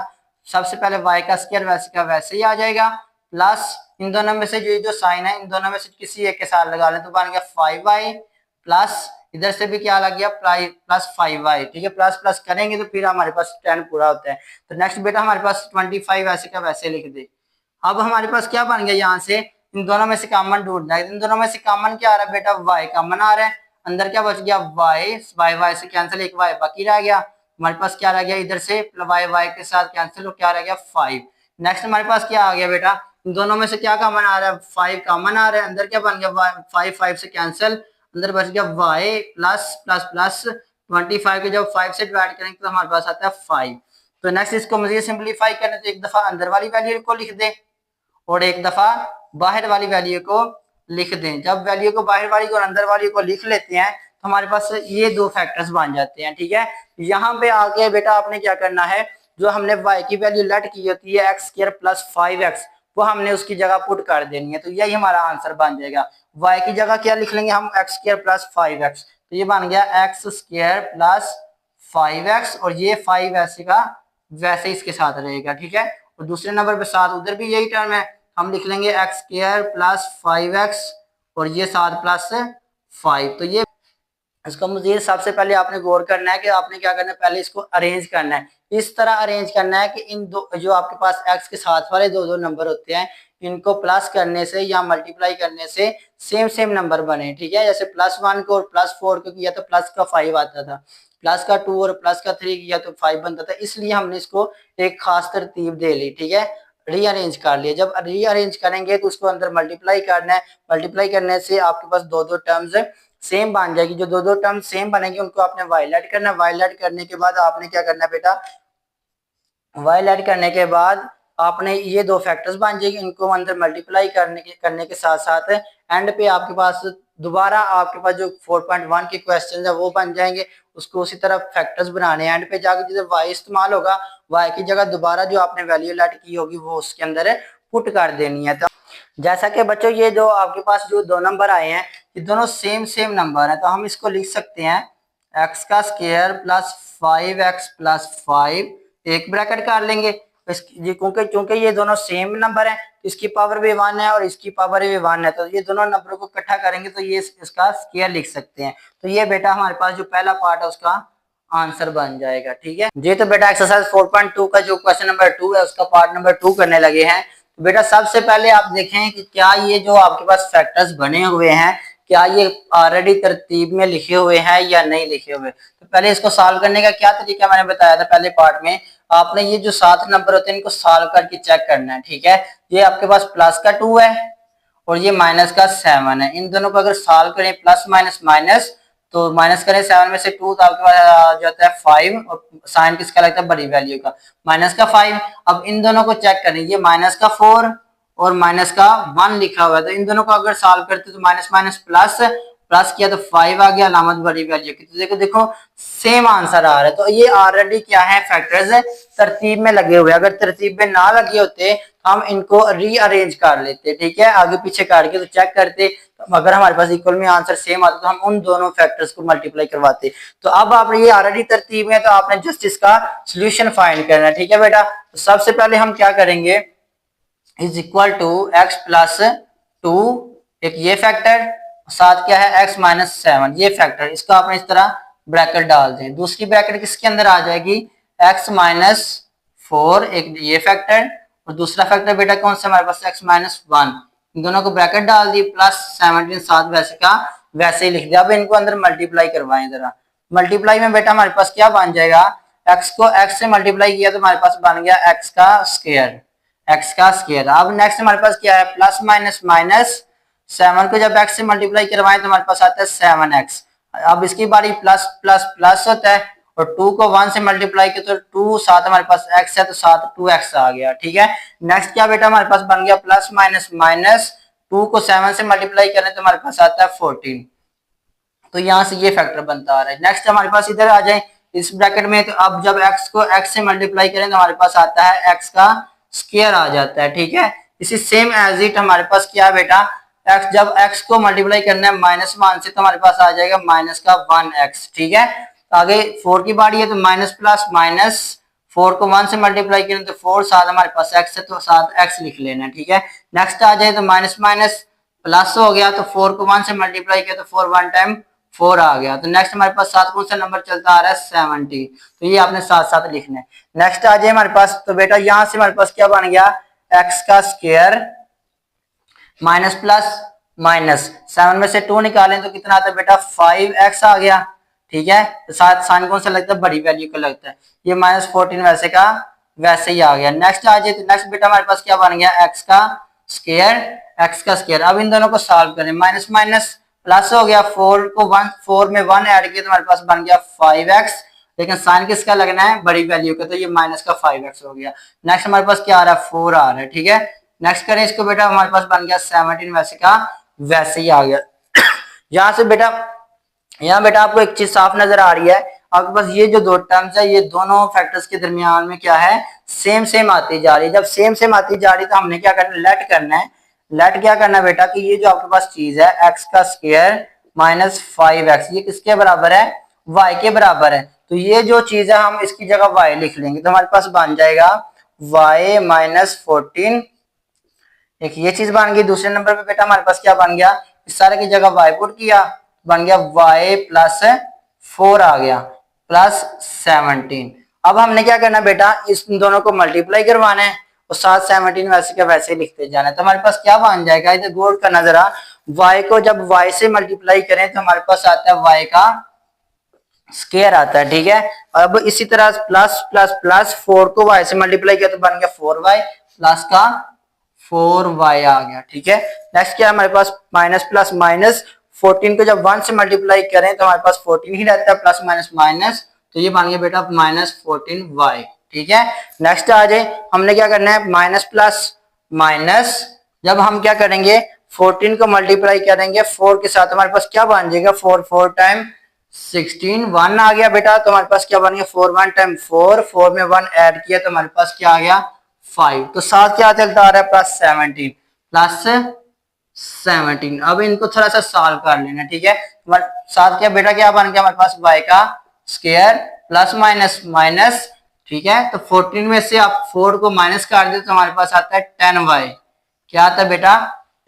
सबसे पहले y का स्क्वायर वैसे का वैसे ही आ जाएगा, प्लस इन दोनों में से जो साइन है इन दोनों में से किसी एक के साथ लगा लें तो बन गया 5y प्लस इधर से भी क्या लग गया प्लस 5y, ठीक है। प्लस प्लस करेंगे तो फिर हमारे पास 10 पूरा होता है। तो नेक्स्ट बेटा हमारे पास 25 वैसे का वैसे लिख दे। अब हमारे पास क्या बन गया, यहाँ से इन दोनों में से कॉमन ढूंढना है, इन दोनों में से कॉमन क्या आ रहा है बेटा, y कॉमन आ रहा है, अंदर क्या बच गया y से कैंसिल, एक y बाकी रह गया, हमारे पास क्या रह गया इधर से y के साथ कैंसिल क्या रह गया 5। नेक्स्ट हमारे पास क्या आ गया बेटा, इन दोनों में से क्या कॉमन आ रहा है 5 कॉमन आ रहा है, अंदर क्या बन गया 5 से कैंसिल, अंदर बच गया y प्लस प्लस प्लस 25 को जब 5 से डिवाइड करेंगे तो हमारे पास आता है 5। तो नेक्स्ट इसको मजीद सिंप्लीफाई करने तो एक दफा अंदर वाली वैल्यू को लिख दे और एक दफा बाहर वाली वैल्यू को लिख दें। जब वैल्यू को बाहर वाली को और अंदर वाली को लिख लेते हैं तो हमारे पास ये दो फैक्टर्स बन जाते हैं। ठीक है, यहाँ पे आके बेटा आपने क्या करना है, जो हमने y की वैल्यू लेट की होती है एक्स स्क्वायर प्लस 5x, वो हमने उसकी जगह पुट कर देनी है। तो यही हमारा आंसर बन जाएगा। y की जगह क्या लिख लेंगे हम, एक्स स्क्वायर प्लस 5x, तो ये बन गया एक्स स्क्वायर प्लस 5x, और ये 5 ऐसे का वैसे इसके साथ रहेगा। ठीक है, और दूसरे नंबर पे साथ उधर भी यही टर्म है, हम लिख लेंगे एक्स स्क्वायर प्लस 5x और ये साथ प्लस 5। तो ये इसको मुझे सबसे पहले आपने गौर करना है कि आपने क्या करना है, पहले इसको अरेंज करना है। इस तरह अरेंज करना है कि इन दो जो आपके पास x के साथ वाले दो नंबर होते हैं, इनको प्लस करने से या मल्टीप्लाई करने से सेम सेम नंबर बने। ठीक है, जैसे +1 को और +4 को किया तो प्लस का 5 आता था, प्लस का 2 और प्लस का 3 किया तो 5 बनता था, इसलिए हमने इसको एक खास तरतीब दे ली। ठीक है, रीअरेंज कर लिया। जब रीअरेंज करेंगे तो उसको अंदर मल्टीप्लाई करना है, मल्टीप्लाई करने से आपके पास दो टर्म्स सेम बन जाएगी। जो दो टर्म सेम बनेंगे उनको आपने वाइलेट करना है। वाइलेट करने के बाद आपने क्या करना है बेटा, वाइलेट करने के बाद आपने ये दो फैक्टर्स बन जाएंगे, इनको अंदर मल्टीप्लाई करने के साथ साथ एंड पे आपके पास दोबारा आपके पास जो 4.1 के क्वेश्चन है वो बन जाएंगे। उसको उसी तरह फैक्टर्स बनाने हैं, एंड पे जाकर जब y इस्तेमाल होगा, y की जगह दोबारा जो आपने वैल्यू लेट की होगी वो उसके अंदर पुट कर देनी है। तो जैसा कि बच्चों ये जो आपके पास जो दो नंबर आए हैं, ये दोनों सेम सेम नंबर है, तो हम इसको लिख सकते हैं x का स्क्वायर प्लस 5x प्लस 5, एक ब्रैकेट कर लेंगे। क्योंकि ये दोनों सेम नंबर है, इसकी पावर भी 1 है और इसकी पावर भी 1 है, तो ये दोनों नंबरों को इकट्ठा करेंगे तो ये इसका स्क्वायर लिख सकते हैं। तो ये बेटा हमारे पास जो पहला पार्ट है उसका आंसर बन जाएगा। ठीक है जी, तो बेटा एक्सरसाइज 4.2 का जो क्वेश्चन नंबर 2 है उसका पार्ट नंबर 2 करने लगे हैं। तो बेटा सबसे पहले आप देखें कि क्या ये जो आपके पास फैक्टर्स बने हुए हैं, क्या ये ऑलरेडी तरतीब में लिखे हुए हैं या नहीं लिखे हुए। तो पहले इसको सॉल्व करने का क्या तरीका मैंने बताया था पहले पार्ट में, आपने ये जो 7 नंबर होते हैं इनको सॉल्व करके चेक करना है। ठीक है, ये आपके पास प्लस का 2 है और ये माइनस का 7 है, इन दोनों को अगर सॉल्व करें प्लस माइनस माइनस, तो माइनस करें 7 में से 2 तो आपके पास आ जाता है 5, और साइन किसका लगता है, बड़ी वैल्यू का, माइनस का 5। अब इन दोनों को चेक करें, ये माइनस का 4 और माइनस का 1 लिखा हुआ है, तो इन दोनों को अगर सॉल्व करते तो माइनस माइनस प्लस, प्लस किया तो 5 आ गया, अलामत बड़ी वैल्यू की। तो देखो सेम आंसर आ रहा है। तो ये ऑलरेडी क्या है, फैक्टर्स तरतीब में लगे हुए। अगर तरतीब में ना लगे होते हम इनको रीअरेंज कर लेते। ठीक है, आगे पीछे करके तो चेक करते, तो अगर हमारे पास इक्वल में आंसर सेम आता तो हम उन दोनों फैक्टर्स को मल्टीप्लाई करवाते। तो अब आपने ये ऑलरेडी तरतीब में, तो आपने जस्ट इसका सोल्यूशन फाइंड करना है। ठीक है बेटा, तो सबसे पहले हम क्या करेंगे, is equal to x plus 2, एक ये फैक्टर, साथ क्या है एक्स माइनस 7, ये फैक्टर, इसका आपने इस तरह ब्रैकेट डाल दें। दूसरी ब्रैकेट किसके अंदर आ जाएगी, एक्स माइनस 4, एक ये फैक्टर, और दूसरा फैक्टर बेटा कौन सा हमारे पास, एक्स माइनस 1, इन दोनों को ब्रैकेट डाल दी, प्लस 17 साथ वैसे का वैसे ही लिख दिया। अब इनको अंदर मल्टीप्लाई करवाएं जरा। मल्टीप्लाई में बेटा हमारे पास क्या बन जाएगा, एक्स को एक्स से मल्टीप्लाई किया तो हमारे पास बन गया एक्स का स्क्वायर, एक्स का स्क्वायर। अब नेक्स्ट हमारे पास क्या है, प्लस माइनस माइनस, 7 को जब x से मल्टीप्लाई करवाएं तो हमारे पास आता है 7x। अब इसकी बारी प्लस प्लस प्लस होता है, और 2 को 1 से मल्टीप्लाई किया तो 2 साथ हमारे पास x है तो साथ 2x आ गया। ठीक है, नेक्स्ट क्या बेटा हमारे पास बन गया, प्लस माइनस माइनस, 2 को 7 से मल्टीप्लाई करें तो हमारे पास आता है 14। तो यहाँ से ये फैक्टर बनता आ रहा है। नेक्स्ट हमारे पास इधर आ जाए इस ब्रैकेट में, तो अब जब x को x से मल्टीप्लाई करें तो हमारे पास आता है x का स्क्वायर आ जाता है। ठीक है, इसी सेम एज इट हमारे पास क्या है बेटा, x जब x को मल्टीप्लाई करना है -1 से तो हमारे पास आ जाएगा माइनस का 1x। ठीक है, आगे 4 की बारी है तो माइनस प्लस माइनस, 4 को 1 से मल्टीप्लाई करें तो 4 साथ हमारे पास x है तो साथ x लिख लेना। ठीक है, नेक्स्ट आ जाए तो माइनस माइनस प्लस हो गया, तो 4 को 1 से मल्टीप्लाई किया तो 4 1 टाइम 4 आ गया। तो नेक्स्ट हमारे पास साथ कौन सा नंबर चलता आ रहा है, 70। तो ये आपने साथ साथ लिखना है। नेक्स्ट आ जाए हमारे पास, तो बेटा यहाँ से हमारे पास क्या बन गया, एक्स का स्क्वायर माइनस प्लस माइनस, 7 में से 2 निकालें तो कितना आता है बेटा, 5x आ गया। ठीक है, तो साथ साइन कौन सा लगता है, बड़ी वैल्यू का लगता है, ये -14 वैसे का वैसे ही आ गया। नेक्स्ट आ जाए तो नेक्स्ट बेटा हमारे पास क्या बन गया, एक्स का स्क्वायर, एक्स का स्क्वायर। अब इन दोनों को सॉल्व करें, माइनस माइनस प्लस हो गया, 4 को 1, 4 में 1 ऐड किया तो हमारे पास बन गया 5x, लेकिन साइन किसका लगना है, बड़ी वैल्यू का, तो ये माइनस का 5x हो गया। नेक्स्ट हमारे पास क्या आ रहा है, 4 आ रहा है। ठीक है, नेक्स्ट करें इसको बेटा, हमारे पास बन गया 17 वैसे का वैसे ही आ गया। यहाँ से बेटा यहाँ बेटा आपको एक चीज साफ नजर आ रही है, आपके पास ये जो दो टर्म्स है ये दोनों फैक्टर्स के दरमियान में क्या है, सेम सेम आती जा रही है। जब सेम सेम आती जा रही है तो हमने क्या करना है, लेट करना है। लेट क्या करना है बेटा कि ये जो आपके पास चीज है एक्स का स्क्वायर माइनस 5x, ये किसके बराबर है, y के बराबर है। तो ये जो चीज है हम इसकी जगह y लिख लेंगे, तो हमारे पास बन जाएगा y माइनस 14। एक ये चीज बन गई। दूसरे नंबर पे बेटा हमारे पास क्या बन गया, इस सारे की जगह y पुट किया, बन गया y प्लस 4 आ गया प्लस 17। अब हमने क्या करना बेटा, इस दोनों को मल्टीप्लाई करवाना है और साथ 17 वैसे के वैसे लिखते जाना है। तो हमारे पास क्या बन जाएगा, इधर गौर करना जरा, y को जब y से मल्टीप्लाई करें तो हमारे पास आता है y का स्क्वायर आता है, ठीक है। अब इसी तरह प्लस प्लस प्लस 4 को y से मल्टीप्लाई किया तो बन गया 4y प्लस का 4y आ गया, ठीक है। नेक्स्ट क्या है हमारे पास, माइनस प्लस माइनस, 14 को जब 1 से मल्टीप्लाई करें तो हमारे पास 14 ही रहता है, प्लस माइनस माइनस, तो ये बन गया बेटा माइनस 14y, ठीक है। नेक्स्ट आ जाए, हमने क्या करना है, माइनस प्लस माइनस, जब हम क्या करेंगे 14 को मल्टीप्लाई करेंगे 4 के साथ, हमारे पास क्या बन जाएगा, 4 4 टाइम 16, 1 आ गया बेटा। तो हमारे पास क्या बन गया, 4 1 टाइम 4, 4 में 1 ऐड किया तो हमारे पास क्या आ गया 5। तो साथ क्या चलता आ रहा है, प्लस 17 प्लस 17। अब इनको थोड़ा सा सॉल्व कर लेना, ठीक है। साथ क्या बेटा क्या बन गया हमारे पास, y का स्क्वायर प्लस माइनस माइनस, ठीक है। तो 14 में से आप 4 को माइनस कर दे तो हमारे पास आता है 10y। क्या आता है बेटा,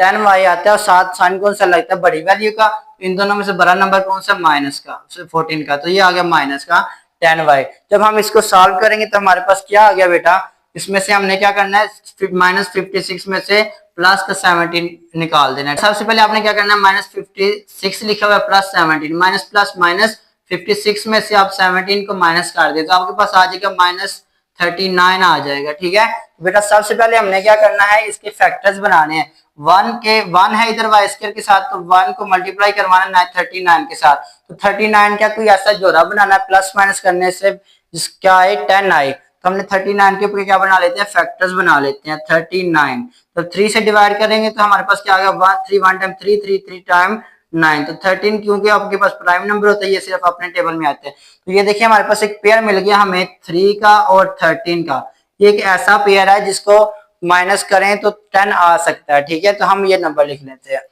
10y आता है। और साथ साइन कौन सा लगता है, बड़ी वैल्यू का। इन दोनों में से बड़ा नंबर कौन सा, माइनस का, 14 का, तो ये आ गया माइनस का 10y। जब हम इसको सॉल्व करेंगे तो हमारे पास क्या आ गया बेटा, इसमें से हमने क्या करना है, माइनस 56 में से प्लस का 17 निकाल देना है। सबसे पहले आपने क्या करना है, माइनस 56 लिखा हुआ है प्लस 17, माइनस प्लस माइनस 56 में से आप 17 को माइनस कर दे तो आपके पास आ जाएगा माइनस 39 आ जाएगा, ठीक है। बेटा सबसे पहले हमने क्या करना है, इसके फैक्टर्स बनाने हैं। 1 है इधर वाई स्क्वायर के साथ, तो 1 को मल्टीप्लाई करवाना है 39 के साथ। तो 39 क्या कोई ऐसा जोड़ा बनाना है, प्लस माइनस करने से जिसका है 10 आए, तो हमने 39 के ऊपर क्या बना लेते हैं, फैक्टर्स बना लेते हैं 39। तो 3 से डिवाइड करेंगे तो हमारे पास क्या आ गया, 3 1 टाइम 3 3 3 टाइम 9। तो 13 क्योंकि आपके पास प्राइम नंबर होता है, ये सिर्फ अपने टेबल में आते हैं। तो ये देखिए हमारे पास एक पेयर मिल गया हमें 3 का और 13 का। ये एक ऐसा पेयर है जिसको माइनस करें तो 10 आ सकता है, ठीक है। तो हम ये नंबर लिख लेते हैं।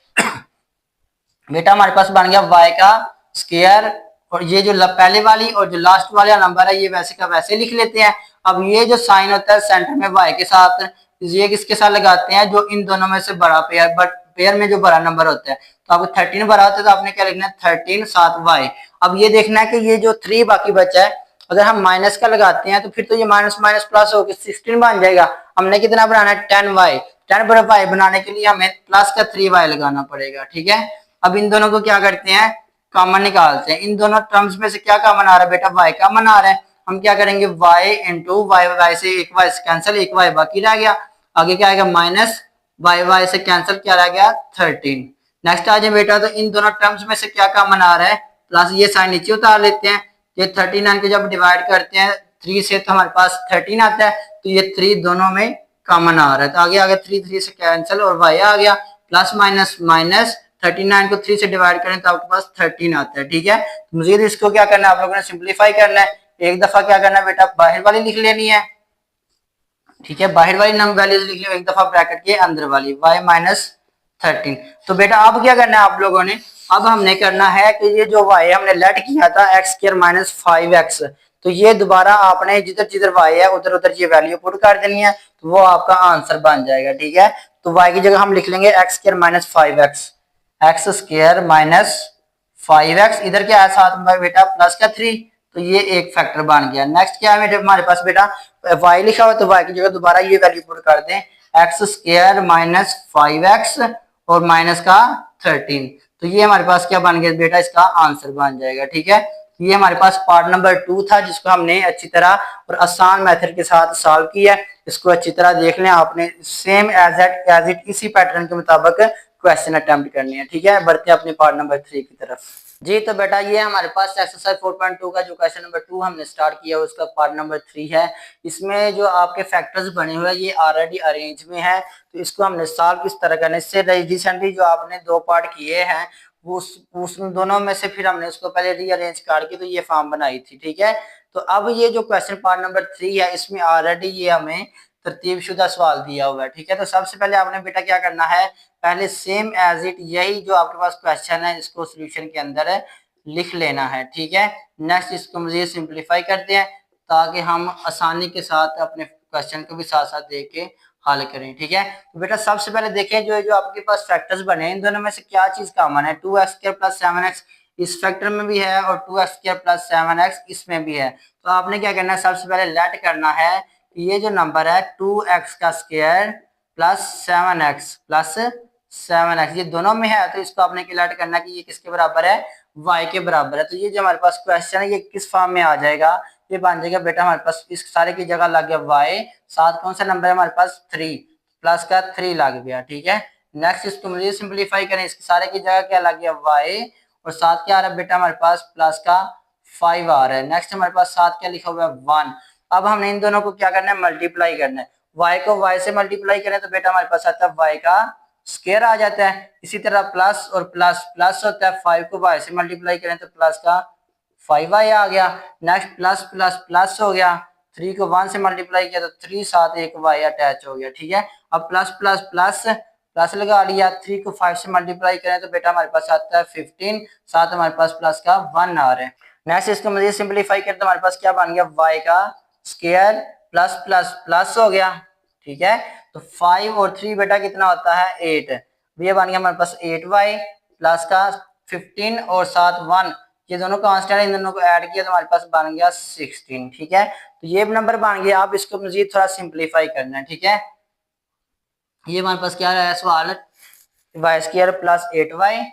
बेटा हमारे पास बन गया y का स्क्वायर, और ये जो पहले वाली और जो लास्ट वाला नंबर है ये वैसे का वैसे लिख लेते हैं। अब ये जो साइन होता है सेंटर में y के साथ, ये किसके साथ लगाते हैं, जो इन दोनों में से बड़ा पेयर, बट पेयर में जो बड़ा नंबर होता है। तो आपको 13 बड़ा होता है तो आपने क्या लिखना है, 13 साथ y। अब ये देखना है कि ये जो 3 बाकी बचा है, अगर हम माइनस का लगाते हैं तो फिर तो ये माइनस माइनस प्लस होकर 16 बन जाएगा। हमने कितना बनाना है, 10y। 10 पर y बनाने के लिए हमें प्लस का 3y लगाना पड़ेगा, ठीक है। अब इन दोनों को क्या करते हैं, कॉमन निकालते हैं। इन दोनों टर्म्स में से क्या कॉमन आ रहा है बेटा, y कॉमन आ रहा है। हम क्या करेंगे, y इंटू वाई, वाई से एक y कैंसिल, एक y बाकी रह गया। आगे क्या आएगा, माइनस वाई, वाई से कैंसिल क्या रह गया, 13। नेक्स्ट आ जाए बेटा, तो इन दोनों टर्म्स में से क्या कॉमन आ रहा है, प्लस ये साइन नीचे उतार लेते हैं। ये 39 को जब डिवाइड करते हैं 3 से तो हमारे पास 13 आता है, तो ये 3 दोनों में कॉमन आ रहा है। तो आगे आगे 3 3 से कैंसिल और y आ गया, प्लस माइनस माइनस 39 को 3 से डिवाइड करें तो आपके पास 13 आता है, ठीक है। तो मजीद इसको क्या करना है, आप लोगों ने सिंप्लीफाई करना है। एक दफा क्या करना है बेटा, बाहर वाली लिख लेनी है, ठीक है। बाहर वाली नंबर वैल्यूज लिख लो, एक दफा ब्रैकेट के अंदर वाली y माइनस 13। तो बेटा अब क्या करना है आप लोगों ने, अब हमने करना है कि ये जो y हमने लेट किया था एक्स स्क्वायर माइनस 5x, तो ये दोबारा आपने जिधर जिधर y है उधर उधर ये वैल्यू पुट कर देनी है, तो वो आपका आंसर बन जाएगा, ठीक है। तो y की जगह हम लिख लेंगे x square minus 5x, x square minus 5x, इधर क्या है साथ में बेटा प्लस का 3, तो ये एक फैक्टर बन गया। नेक्स्ट क्या है हमारे पास बेटा, y लिखा हुआ तो y की जगह दोबारा ये वैल्यू पुट कर दें, एक्स स्क्वायर माइनस 5x और माइनस का 13। तो ये हमारे पास क्या बन गया बेटा, इसका आंसर बन जाएगा, ठीक है। ये हमारे पास पार्ट नंबर 2 था जिसको हमने अच्छी तरह और आसान मेथड के साथ सॉल्व किया। इसको अच्छी तरह देख लें, आपने सेम एज इट इसी पैटर्न के मुताबिक क्वेश्चन अटेम्प्ट करनी है, ठीक है। बढ़ते हैं अपने पार्ट नंबर 3 की तरफ। जी तो बेटा ये हमारे पास एक्सरसाइज 4.2 का जो क्वेश्चन नंबर 2 हमने स्टार्ट किया उसका पार्ट नंबर 3 है। इसमें जो आपके फैक्टर्स बने हुए हैं ये ऑलरेडी अरेंज में है, तो इसको हमने सॉल्व किस तरह करना है। इससे रिसेंटली जो आपने 2 पार्ट किए हैं वो उस दोनों में से फिर हमने उसको पहले रीअरेंज करके तो ये फॉर्म बनाई थी। ठीक है, तो अब ये जो क्वेश्चन पार्ट नंबर 3 है इसमें ऑलरेडी ये हमें तरतीब शुदा सवाल दिया हुआ है। ठीक है, तो सबसे पहले आपने बेटा क्या करना है, पहले सेम एज इट यही जो आपके पास क्वेश्चन है इसको सोल्यूशन के अंदर है लिख लेना है। ठीक है, नेक्स्ट इसको मजीद सिंप्लीफाई करते हैं ताकि हम आसानी के साथ अपने क्वेश्चन को भी साथ साथ देख के हल करें। ठीक है, तो बेटा सबसे पहले देखें जो जो आपके पास फैक्टर्स बने इन दोनों में से क्या चीज कॉमन है, 2x² + 7x इस फैक्टर में भी है और 2x² + 7x इसमें भी है। तो आपने क्या करना है, सबसे पहले लेट करना है कि ये जो नंबर है 2x² + 7x + 7x ये दोनों में है, तो इसको आपने लेट करना है कि ये किसके बराबर है, y के बराबर है। तो ये जो हमारे पास क्वेश्चन है ये किस फॉर्म में आ जाएगा, ये बन जाएगा बेटा हमारे पास इस सारे की जगह लग गया y, साथ कौन सा नंबर है हमारे पास 3 प्लस का 3 लग गया। ठीक है, नेक्स्ट इसको मुझे सिंप्लीफाई करें, इसके सारे की जगह क्या लग गया y और साथ क्या आ रहा है बेटा हमारे पास प्लस का 5 आ रहा है। नेक्स्ट हमारे पास साथ क्या लिखा हुआ है 1। अब हमने इन दोनों को क्या करना है, मल्टीप्लाई करना है। y को y से मल्टीप्लाई करें तो बेटा हमारे पास आता है y का स्क्वायर आ जाता है। इसी तरह प्लस और प्लस प्लस होता है, 5 को y से मल्टीप्लाई करें तो प्लस का 5y आ गया। नेक्स्ट प्लस प्लस प्लस हो गया, 3 को 1 से मल्टीप्लाई किया तो 3 साथ एक y अटैच हो गया। ठीक है, अब प्लस प्लस प्लस प्लस लगा लिया, 3 को 5 से मल्टीप्लाई करें तो बेटा हमारे पास आता है 15, साथ हमारे पास प्लस का 1 आ रहा है। नेक्स्ट इसको मुझे सिंप्लीफाई करें तो हमारे पास क्या बन गया, y का स्क्वायर प्लस प्लस प्लस हो गया। ठीक है, तो 5 और 3 बेटा कितना होता है 8, ये बन गया हमारे पास 8y प्लस का 15 और साथ 1, ये दोनों कांस्टेंट है, इन दोनों को ऐड किया तो हमारे पास बन गया 16। ठीक है, तो ये नंबर बन गया। आप इसको मजीद थोड़ा सिंप्लीफाई करना है। ठीक है, ये हमारे पास क्या है सवाल, y² + 8y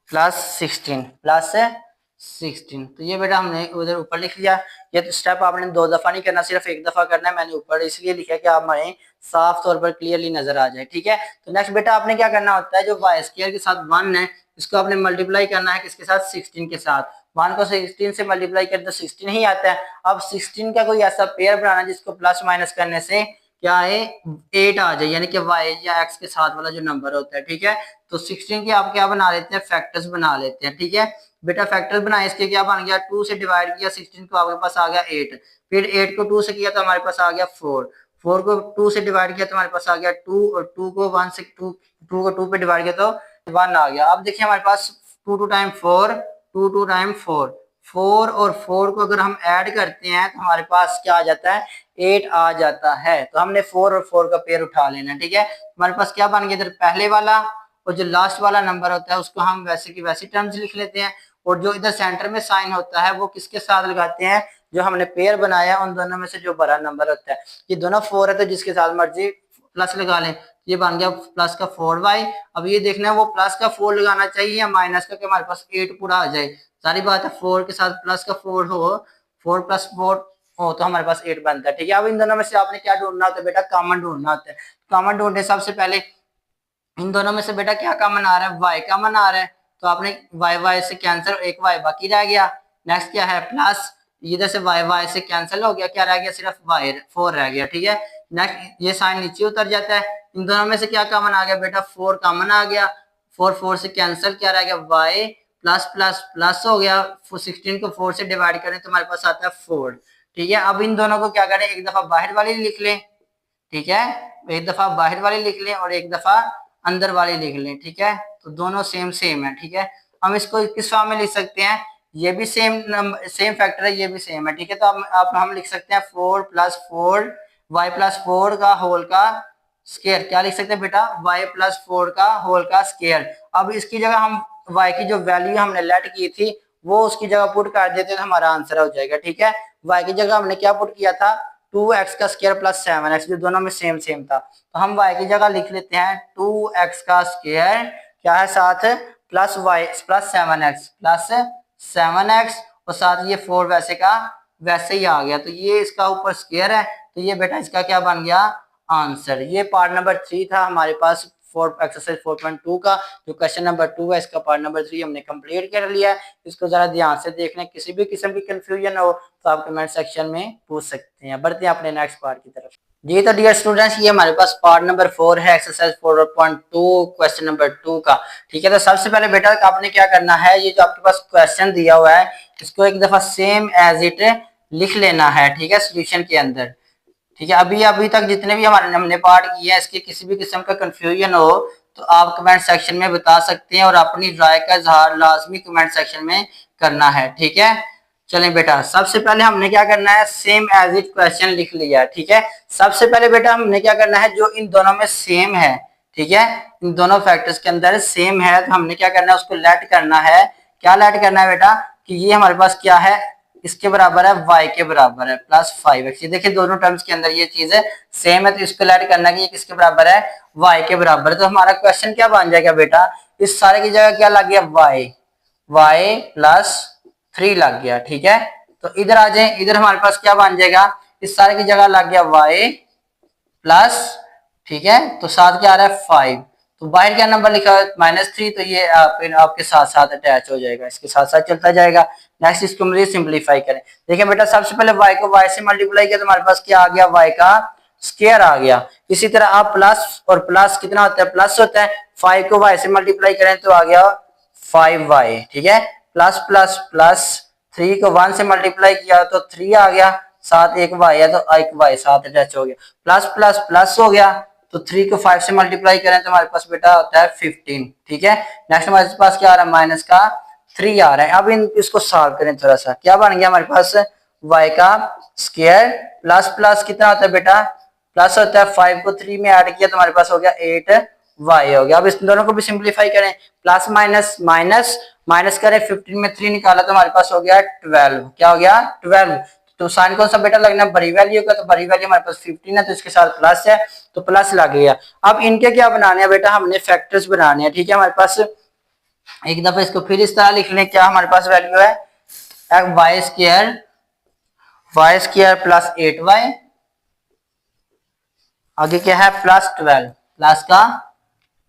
+16 तो ये बेटा हमने उधर ऊपर लिख लिया। ये तो स्टेप आपने 2 दफा नहीं करना, सिर्फ 1 दफा करना है। मैंने ऊपर इसलिए लिखा कि आप हमें साफ तौर पर क्लियरली नजर आ जाए। ठीक है, तो नेक्स्ट बेटा आपने क्या करना होता है, जो y² के साथ 1 है इसको आपने मल्टीप्लाई करना है किसके साथ, 16 के साथ। 1 को 16 से मल्टीप्लाई करें तो 16 ही आता है। अब 16 का कोई ऐसा पेयर बनाना जिसको प्लस माइनस करने से क्या है 8 आ जाए, यानी कि y या x के साथ वाला जो नंबर होता है। ठीक है, तो 16 के आप क्या बना लेते हैं, फैक्टर्स बना लेते हैं। ठीक है बेटा, फैक्टर बनाए, इसके क्या बन गया, 2 से डिवाइड किया 16 को आपके पास आ गया 8, फिर 8 को 2 से किया तो हमारे पास आ गया 4, 4 को 2 से डिवाइड किया तो हमारे पास आ गया 2 और 2 को 1 से 2 को 2 पे डिवाइड किया तो 1 आ गया। अब देखिए हमारे पास 2 टाइम 4 2 टाइम 4 4 और 4 को अगर हम ऐड करते हैं तो हमारे पास क्या आ जाता है 8 आ जाता है। तो हमने 4 और 4 का पेयर उठा लेना। ठीक है, हमारे पास क्या बन गया, इधर पहले वाला और जो लास्ट वाला नंबर होता है उसको हम वैसे की वैसी टर्म्स लिख लेते हैं, और जो इधर सेंटर में साइन होता है वो किसके साथ लगाते हैं, जो हमने पेयर बनाया उन दोनों में से जो बड़ा नंबर होता है। ये दोनों 4 है तो जिसके साथ मर्जी प्लस लगा लें, ये बन गया प्लस का 4y। अब ये देखना है वो प्लस का 4 लगाना चाहिए या माइनस का, कि हमारे पास 8 पूरा आ जाए। सारी बात है 4 के साथ प्लस का 4 हो, 4 + 4 हो तो हमारे पास 8 बनता है। ठीक है, अब इन दोनों में से आपने क्या ढूंढना होता है बेटा, कॉमन ढूंढना होता है। कॉमन ढूंढने सबसे पहले इन दोनों में से बेटा क्या कॉमन आ रहा है, y कॉमन आ रहा है, तो आपने y से कैंसिल, एक y बाकी रह गया। नेक्स्ट क्या है प्लस, इधर से y से कैंसिल हो गया, क्या रह गया सिर्फ y 4 रह गया। ठीक है, नेक्स्ट ये साइन नीचे उतर जाता है। इन दोनों में से क्या कॉमन आ गया बेटा, 4 कॉमन आ गया, 4 से कैंसिल, क्या रह गया y प्लस प्लस प्लस हो गया, 16 को 4 से डिवाइड करें तो हमारे पास आता है 4। ठीक है, अब इन दोनों को क्या करें, एक दफा बाहर वाली लिख लें। ठीक है, एक दफा बाहर वाली लिख लें और एक दफा अंदर वाली लिख लें। ठीक है, तो दोनों सेम सेम है। ठीक है, हम इसको किस फॉर्म में लिख सकते हैं, ये भी सेम नंबर सेम फैक्टर है, ये भी सेम है। ठीक है, तो हम लिख सकते हैं 4 + 4 y + 4 का होल का स्क्वायर, क्या लिख सकते हैं बेटा, y + 4 का होल का स्क्वायर। अब इसकी जगह हम y की जो वैल्यू हमने लेट की थी वो उसकी जगह पुट कर देते तो हमारा आंसर हो जाएगा। ठीक है, y की जगह हमने क्या पुट किया था, 2x का स्क्वायर + 7x, जो दोनों में सेम सेम था, तो हम y की जगह लिख लेते हैं 2x का स्क्वायर, क्या है साथ प्लस y + 7x और साथ ये 4 वैसे का वैसे ही आ गया, तो ये इसका ऊपर स्क्वायर है, तो ये बेटा इसका क्या बन गया आंसर। ये पार्ट नंबर 3 था हमारे पास एक्सरसाइज 4.2 का। जो क्वेश्चन नंबर 2 है इसका पार्ट नंबर 3 हमने कंप्लीट कर लिया है। इसको जरा ध्यान से देखना, किसी भी किस्म की कंफ्यूजन हो तो आप कमेंट सेक्शन में पूछ सकते हैं। बढ़ते हैं अपने नेक्स्ट पार्ट की तरफ। जी तो डियर स्टूडेंट्स, ये हमारे पास पार्ट नंबर 4 है, एक्सरसाइज 4.2 क्वेश्चन नंबर 2 का। ठीक है, तो सबसे पहले बेटा आपने क्या करना है, ये जो आपके पास क्वेश्चन दिया हुआ है इसको एक दफा सेम एज इट लिख लेना है। ठीक है, सोल्यूशन के अंदर। ठीक है, अभी अभी तक जितने भी हमने पार्ट किए हैं, इसके किसी भी किस्म का कंफ्यूजन हो तो आप कमेंट सेक्शन में बता सकते हैं और अपनी राय का इजहार लाजमी कमेंट सेक्शन में करना है। ठीक है, चलें बेटा, सबसे पहले हमने क्या करना है, सेम एज इट क्वेश्चन लिख लिया। ठीक है, सबसे पहले बेटा हमने क्या करना है, जो इन दोनों में सेम है, ठीक है, इन दोनों फैक्टर्स के अंदर सेम है, तो हमने क्या करना है, उसको लेट करना है। क्या लेट करना है बेटा, कि ये हमारे पास क्या है, इसके बराबर है, y के बराबर है +5x। ये देखिए दोनों टर्म्स के अंदर ये चीज है सेम है, तो इसको लेट करना है कि ये किसके बराबर है, y के बराबर है। तो हमारा क्वेश्चन क्या बन जाएगा बेटा, इस सारे की जगह क्या लग गया, y +3 लग गया। ठीक है, तो इधर आ जाए, इधर हमारे पास क्या बन जाएगा, इस सारे की जगह लग गया y प्लस, ठीक है, तो साथ क्या आ रहा है 5, तो बाहर क्या नंबर लिखा है -3, तो ये आपके साथ साथ अटैच हो जाएगा, इसके साथ साथ चलता जाएगा। नेक्स्ट इसको मुझे सिंपलीफाई करें। देखिए बेटा, सबसे पहले y को y से मल्टीप्लाई किया तो हमारे पास क्या आ गया, y का स्क्वायर आ गया। इसी तरह आप प्लस और प्लस कितना होता है, प्लस होता है, 5 को y से मल्टीप्लाई करें तो आ गया 5y। ठीक है, प्लस प्लस प्लस, 3 को 1 से मल्टीप्लाई किया तो 3 आ गया, साथ एक y है तो एक y साथ अटैच हो गया, प्लस प्लस प्लस हो गया, तो 3 को 5 से मल्टीप्लाई करें तो हमारे पास बेटा होता है 15। ठीक है, नेक्स्ट हमारे पास क्या आ रहा है, माइनस का 3 आ रहा है। अब इसको सॉल्व करें थोड़ा सा, क्या बन गया हमारे पास, y का स्क्वायर प्लस प्लस कितना होता है बेटा, प्लस होता है, 5 को 3 में ऐड किया तो हमारे पास हो गया 8y हो गया। अब इस दोनों को भी सिंप्लीफाई करें, प्लस माइनस माइनस माइनस करें, 15 में 3 निकाला तो हमारे पास हो गया 12। क्या हो गया, 12। तो साइन कौन सा बेटा लगना, बड़ी वैल्यू का, तो बड़ी वैल्यू हमारे पास 15 है, तो इसके साथ प्लस है तो प्लस लग गया। अब इनके क्या बनाने हैं बेटा, हमने फैक्टर्स बनाने हैं। ठीक है, हमारे पास एक दफा इसको फिर इस तरह लिख लें, क्या हमारे पास वैल्यू है, वाई स्क्वायर प्लस 8y, आगे क्या है +12, प्लस का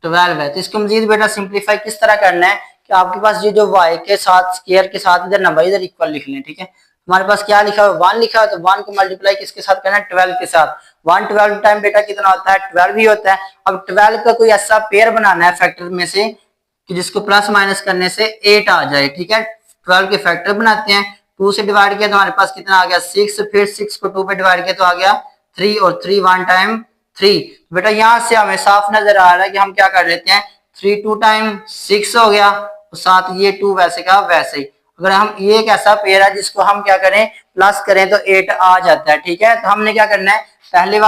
12 है। तो इसको मजीद बेटा सिंप्लीफाई किस तरह करना है, कि आपके पास ये जो y के साथ स्क्वायर के साथ इधर नंबर इधर इक्वल लिख लें। ठीक है, हमारे पास क्या लिखा है, 1 लिखा है, तो 1 को मल्टीप्लाई किसके साथ करना है, 12 के साथ। 1 12 टाइम बेटा कितना होता है, 12 ही होता है। अब 12 का कोई ऐसा पेयर बनाना है फैक्टर में से कि जिसको प्लस माइनस करने से 8 आ जाए। ठीक है, 12 के फैक्टर बनाते हैं, 2 से डिवाइड किया तो हमारे पास कितना आ गया 6, फिर 6 को 2 पे डिवाइड किया तो आ गया 3, और 3 1 टाइम 3। बेटा यहाँ से हमें साफ नजर आ रहा है कि हम क्या कर लेते हैं, 3 2 टाइम 6 हो गया, और साथ ये 2 वैसे का वैसे ही। अगर हम ये एक ऐसा पेयर है जिसको हम क्या करें, प्लस करें तो 8 आ जाता है। ठीक है, तो हमने क्या करना है, पहली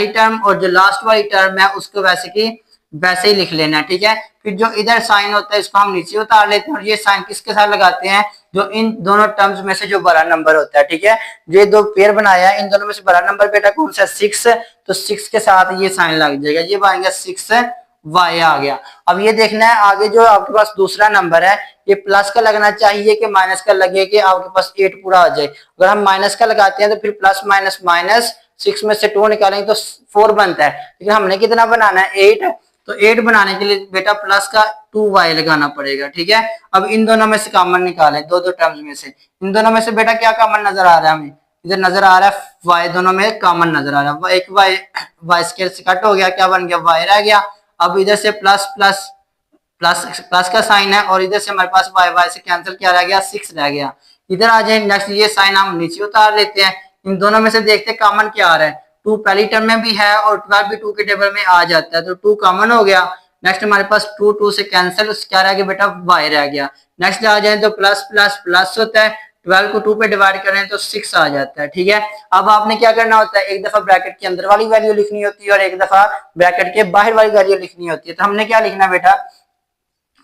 टर्म और जो लास्ट वाली टर्म है उसको वैसे की वैसे ही लिख लेना है। ठीक है, फिर जो इधर साइन होता है इसको हम नीचे उतार लेते हैं, और ये साइन किसके साथ लगाते हैं, जो इन दोनों टर्म्स में से जो बड़ा नंबर होता है। ठीक है, ये दो पेयर बनाया है, इन दोनों में से बड़ा नंबर बेटा कौन सा, 6, तो 6 के साथ ये साइन लग जाएगा, ये बन गया 6y आ गया। अब ये देखना है आगे जो आपके पास दूसरा नंबर है, ये प्लस का लगना चाहिए कि माइनस का लगे कि आपके पास 8 पूरा आ जाए। अगर हम माइनस का लगाते हैं तो फिर प्लस माइनस माइनस, 6 में से 2 निकालेंगे तो 4 बनता है, लेकिन हमने कितना बनाना है 8, तो 8 बनाने के लिए बेटा प्लस का 2y लगाना पड़ेगा। ठीक है, अब इन दोनों में से कॉमन निकालें, दो टर्म्स में से, इन दोनों में से बेटा क्या कॉमन नजर आ रहा है हमें, इधर नजर आ रहा है y, दोनों में कॉमन नजर आ रहा है, एक y स्क्वायर से कट हो गया, क्या बन गया y रह गया। अब इधर से प्लस प्लस प्लस प्लस का साइन है, और इधर से हमारे पास y से कैंसिल क्या रह गया, 6 रह गया। इधर आ जाए, नेक्स्ट ये साइन हम नीचे उतार लेते हैं, इन दोनों में से देखते हैं कॉमन क्या आ रहा है, 2 पहली टर्म में भी है और 12 भी 2 के टेबल में आ जाता है, तो 2 कॉमन हो गया। नेक्स्ट हमारे पास 2 2 से कैंसिल, क्या रह गया बेटा, y रह गया। नेक्स्ट आ जाए तो प्लस प्लस प्लस होता है, 12 को 2 पे डिवाइड करें तो 6 आ जाता है। ठीक है, अब आपने क्या करना होता है, एक दफा ब्रैकेट के अंदर वाली वैल्यू लिखनी होती है और एक दफा ब्रैकेट के बाहर वाली वैल्यू लिखनी होती है। तो हमने क्या लिखना बेटा,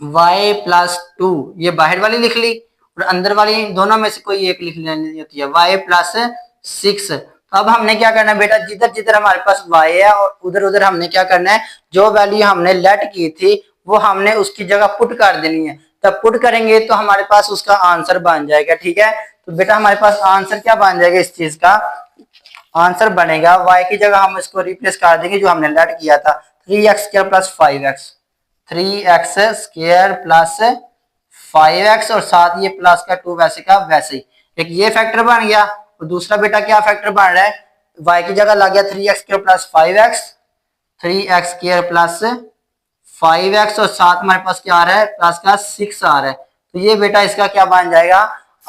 y +2, ये बाहर वाली लिख ली, और अंदर वाली दोनों में से कोई एक लिख लेनी होती है, y +6। तो अब हमने क्या करना है बेटा, जिधर जिधर हमारे पास y है और उधर उधर हमने क्या करना है, जो वैल्यू हमने लेट की थी वो हमने उसकी जगह पुट कर देनी है। तब पुट करेंगे तो हमारे पास उसका आंसर बन जाएगा। ठीक है, तो बेटा हमारे पास आंसर क्या बन जाएगा, इस चीज का आंसर बनेगा y की जगह हम इसको रिप्लेस कर देंगे जो हमने लेट किया था, 3x² + 5x, 3x² + 5x, और साथ ये प्लस का 2 वैसे का वैसे ही। एक ये फैक्टर बन गया, और दूसरा बेटा क्या फैक्टर बन रहा है, y की जगह लग गया 3x² plus 5x, 3x² plus 5x और साथ हमारे पास क्या आ रहा है प्लस का 6 आ रहा है। तो ये बेटा इसका क्या बन जाएगा,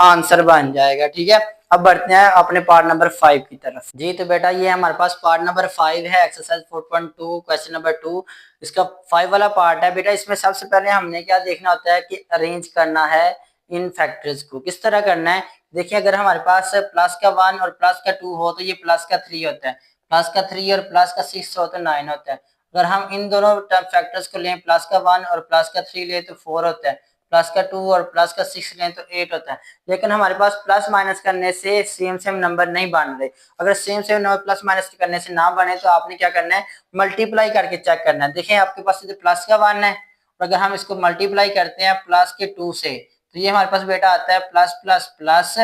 आंसर बन जाएगा। ठीक है, अब बढ़ते हैं अपने पार्ट नंबर 5 की तरफ। जी तो बेटा ये हमारे पास पार्ट नंबर 5 है, एक्सरसाइज 4.2 क्वेश्चन नंबर 2। इसका 5 वाला पार्ट है बेटा। इसमें सबसे पहले हमने क्या देखना होता है कि अरेंज करना है इन फैक्टर्स को। किस तरह करना है, देखिए अगर हमारे पास प्लस का 1 और प्लस का 2 हो तो ये प्लस का 3 होता है, प्लस का 3 और प्लस का 6 हो तो 9 होता है। अगर हम इन दोनों फैक्टर्स को लें, प्लस का 1 और प्लस का 3 लें तो 4 होता है, प्लस का 2 और प्लस का 6 लें तो 8 होता है। लेकिन हमारे पास प्लस माइनस करने से सेम नंबर नहीं बन रहे। अगर सेम नंबर प्लस माइनस करने से ना बने तो आपने क्या करना है, मल्टीप्लाई करके चेक करना है। देखें आपके पास प्लस का 1 है और अगर हम इसको मल्टीप्लाई करते हैं प्लस के 2 से तो ये हमारे पास बेटा आता है प्लस प्लस प्लस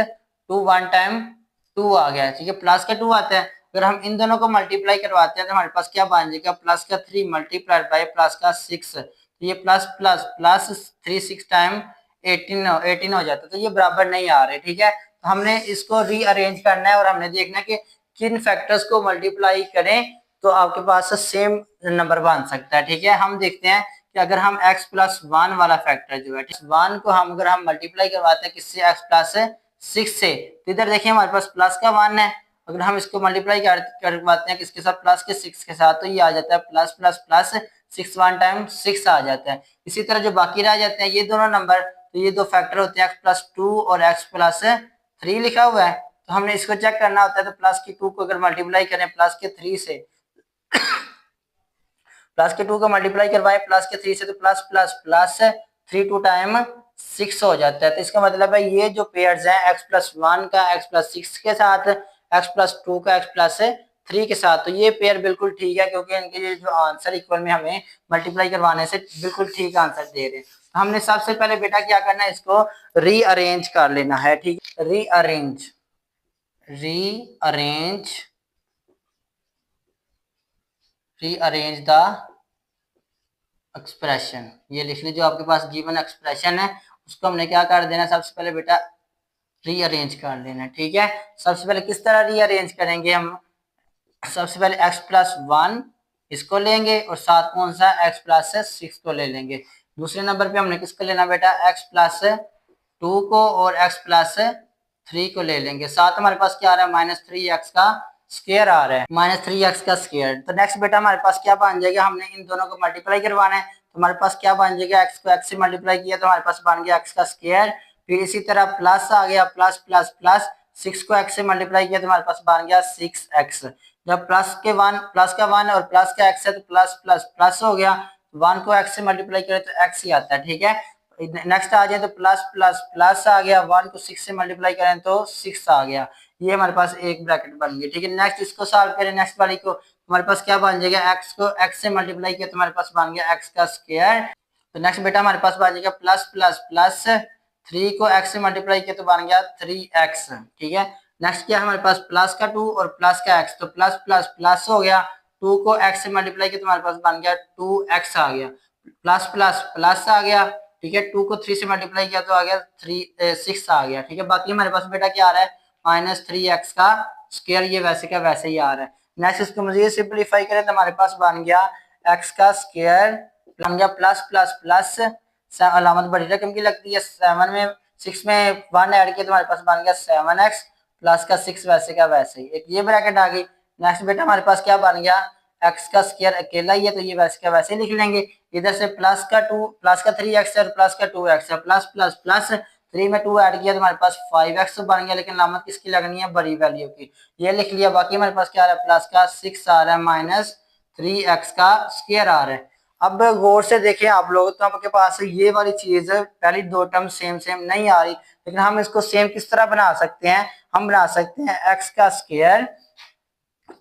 2 1 टाइम 2 आ गया। ठीक है, प्लस का 2 आता है। अगर हम इन दोनों को मल्टीप्लाई करवाते हैं तो हमारे पास क्या बन जाएगा, प्लस का 3 मल्टीप्लाइड बाय प्लस का 6। तो ये प्लस प्लस प्लस 3 6 टाइम 18 हो जाता है। तो ये बराबर नहीं आ रहे। ठीक है, तो हमने इसको रीअरेंज करना है और हमने देखना है कि किन फैक्टर्स को मल्टीप्लाई करें तो आपके पास सेम नंबर बन सकता है। ठीक है, हम देखते हैं कि अगर हम x प्लस 1 वाला फैक्टर जो है 1 को हम अगर हम मल्टीप्लाई करवाते हैं किससे, x प्लस 6 से, तो इधर देखिए हमारे पास प्लस का 1 है। अगर हम इसको मल्टीप्लाई करवाते हैं किसके साथ, प्लस के 6 के साथ, तो ये आ जाता है प्लस प्लस प्लस 6 1 टाइम 6 आ जाता है। इसी तरह जो बाकी रह जाते हैं ये दोनों नंबर, तो ये दो फैक्टर होते हैं x प्लस 2 और x प्लस 3 लिखा हुआ है। तो हमने इसको चेक करना होता है। तो प्लस के 2 को अगर मल्टीप्लाई करें प्लस के 3 से, प्लस के 2 को मल्टीप्लाई करवाएं प्लस के 3 से, तो प्लस प्लस प्लस 3 2 टाइम 6 हो जाता है। तो इसका मतलब है ये जो पेयर्स हैं x प्लस 1 का x प्लस 6 के साथ, x प्लस 2 का x प्लस 3 के साथ, तो ये पेयर बिल्कुल ठीक है क्योंकि इनके ये जो आंसर इक्वल में हमें मल्टीप्लाई करवाने से बिल्कुल ठीक आंसर दे रहे हैं। तो हमने सबसे पहले बेटा क्या करना है, इसको रीअरेंज कर लेना है। ठीक है, रीअरेंज रीअरेंज द एक्सप्रेशन। ये लिख लीजिए, जो आपके पास गिवन एक्सप्रेशन है उसको हमने क्या कर देना, सबसे पहले बेटा रीअरेंज कर लेना। ठीक है, सबसे पहले किस तरह रीअरेंज करेंगे हम, सबसे पहले x प्लस 1 इसको लेंगे और साथ कौन सा x प्लस 6 को ले लेंगे। दूसरे नंबर पे हमने किसको लेना बेटा, x प्लस 2 को और x प्लस 3 को ले लेंगे। साथ हमारे पास क्या आ रहा है, -3x का स्क्वायर आ रहा है, -3x का स्क्वायर। तो नेक्स्ट बेटा हमारे पास क्या बन जाएगा, हमने इन दोनों को मल्टीप्लाई करवाना है। तो हमारे पास क्या बन जाएगा, x को x से मल्टीप्लाई किया तो हमारे पास बन गया x का स्क्वायर। फिर इसी तरह प्लस आ गया, प्लस प्लस प्लस 6 को x से मल्टीप्लाई किया तो हमारे पास बन गया 6x। जब प्लस का 1 और प्लस का x है तो प्लस प्लस प्लस हो गया, 1 को x से मल्टीप्लाई करें तो x ही आता है। ठीक है, नेक्स्ट आ जाए तो प्लस प्लस प्लस आ गया, 1 को 6 से मल्टीप्लाई करें तो 6 आ गया। ये हमारे पास एक ब्रैकेट बन गई। ठीक है, नेक्स्ट इसको सॉल्व करें, नेक्स्ट वाली को, हमारे पास क्या बन जाएगा, x को x से मल्टीप्लाई किया तो हमारे पास बन गया x का स्क्वायर। तो नेक्स्ट बेटा हमारे पास बन जाएगा प्लस प्लस प्लस 3 को x से मल्टीप्लाई किया तो बन गया 3x। ठीक है, नेक्स्ट क्या हमारे पास प्लस का 2 और प्लस का x, तो प्लस प्लस प्लस हो गया, 2 को x से मल्टीप्लाई किया तो हमारे पास बन गया 2x आ गया, प्लस प्लस प्लस आ गया। ठीक है, 2 को 3 से मल्टीप्लाई किया तो आ गया 6 आ गया। ठीक है, बाकी हमारे पास बेटा क्या आ रहा है, -3x का स्क्वायर, ये वैसे का वैसे ही आ रहा है। नेक्स्ट इसको मजीद सिंपलीफाई करें तो हमारे पास बन गया x का स्क्वायर बन गया प्लस प्लस प्लस, अलामत बड़ी रकम की लगती है, 7 में 6 में 1 ऐड किया तो हमारे पास बन गया 7x प्लस का 6 वैसे का वैसे ही, एक ये ब्रैकेट आ गई। नेक्स्ट बेटा हमारे पास क्या बन गया, x का स्क्वायर अकेला ही है तो ये वैसे का वैसे लिख लेंगे। इधर से प्लस का 3x और प्लस का 2x है, प्लस प्लस प्लस 3 में 2 ऐड किया तो हमारे पास 5x बन गया, लेकिन अलामत किसकी लगनी है, बड़ी वैल्यू की, ये लिख लिया। बाकी हमारे पास क्या आ रहा है, प्लस का 6 आ रहा है, -3x का स्क्वायर आ रहा है। अब गौर से देखें आप लोग, तो आपके पास ये वाली चीज पहली दो टर्म सेम नहीं आ रही, लेकिन हम इसको सेम किस तरह बना सकते हैं, हम बना सकते हैं x का स्क्वायर